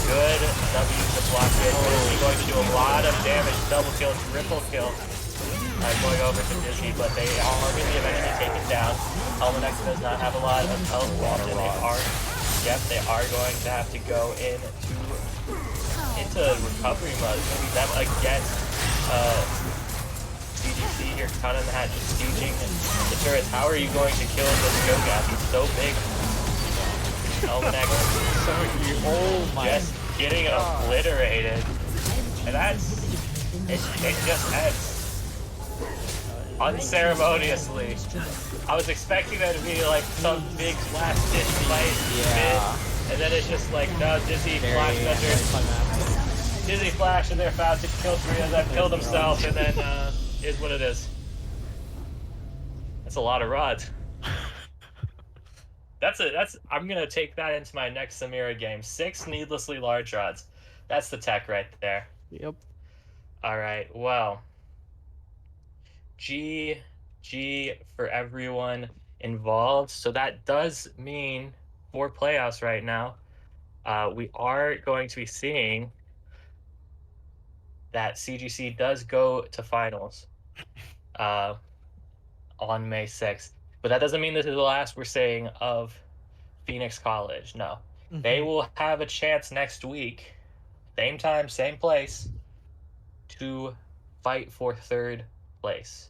Good W to block it. He's going to do a lot of damage. Double kill, triple kill. Going over to Dizzy, but they are going to be eventually taken down. Almanac does not have a lot of health left, and they are going to have to go into recovery mode. It's going to be them against CDC here, kind of in the hat, just sieging the turrets. How are you going to kill this Cho'Gath? He's so big. Almanac Oh my just getting obliterated. And it just ends unceremoniously. I was expecting there to be like some big last ditch fight, and then it's just like, no, Dizzy flash under. Dizzy flash, and they're about to kill three of them, killed himself, and then is what it is. That's a lot of rods. I'm gonna take that into my next Samira game. 6 needlessly large rods. That's the tech right there. Yep. All right. Well. G for everyone involved. So that does mean for playoffs right now, we are going to be seeing that CGC does go to finals on May 6th. But that doesn't mean this is the last we're saying of Phoenix College. No. They will have a chance next week, same time, same place, to fight for 3rd place.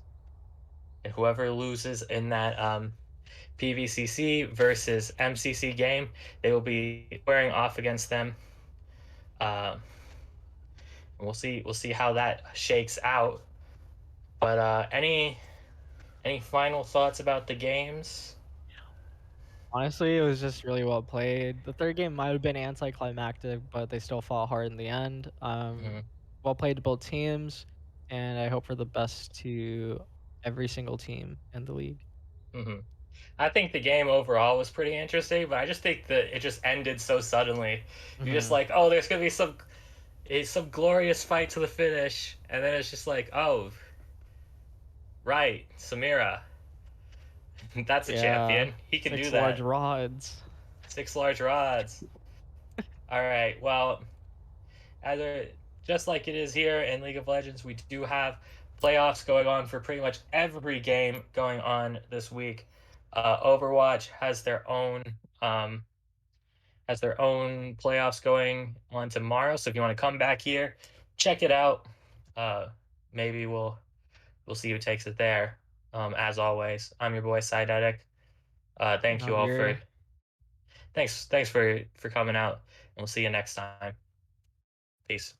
And whoever loses in that PVCC versus MCC game, they will be squaring off against them. We'll see how that shakes out. But any Any final thoughts about the games? Honestly, it was just really well played. The third game might have been anticlimactic, but they still fought hard in the end. Mhm, Well played to both teams, and I hope for the best to every single team in the league. mhm. I think the game overall was pretty interesting, but I just think that it just ended so suddenly. You're just Hmm. like, oh, there's gonna be some glorious fight to the finish, and then it's just like, oh, right, Samira, that's a Yeah, champion. He can do 6 large that. rods. 6 large rods. All right. Well, as just like it is here in League of Legends, we do have playoffs going on for pretty much every game going on this week. Overwatch um, has their own playoffs going on tomorrow. So if you want to come back here, check it out. Uh, maybe we'll see who takes it there. As always, I'm your boy Sidetic. Thank you all for Javier. thanks for coming out, and we'll see you next time. Peace.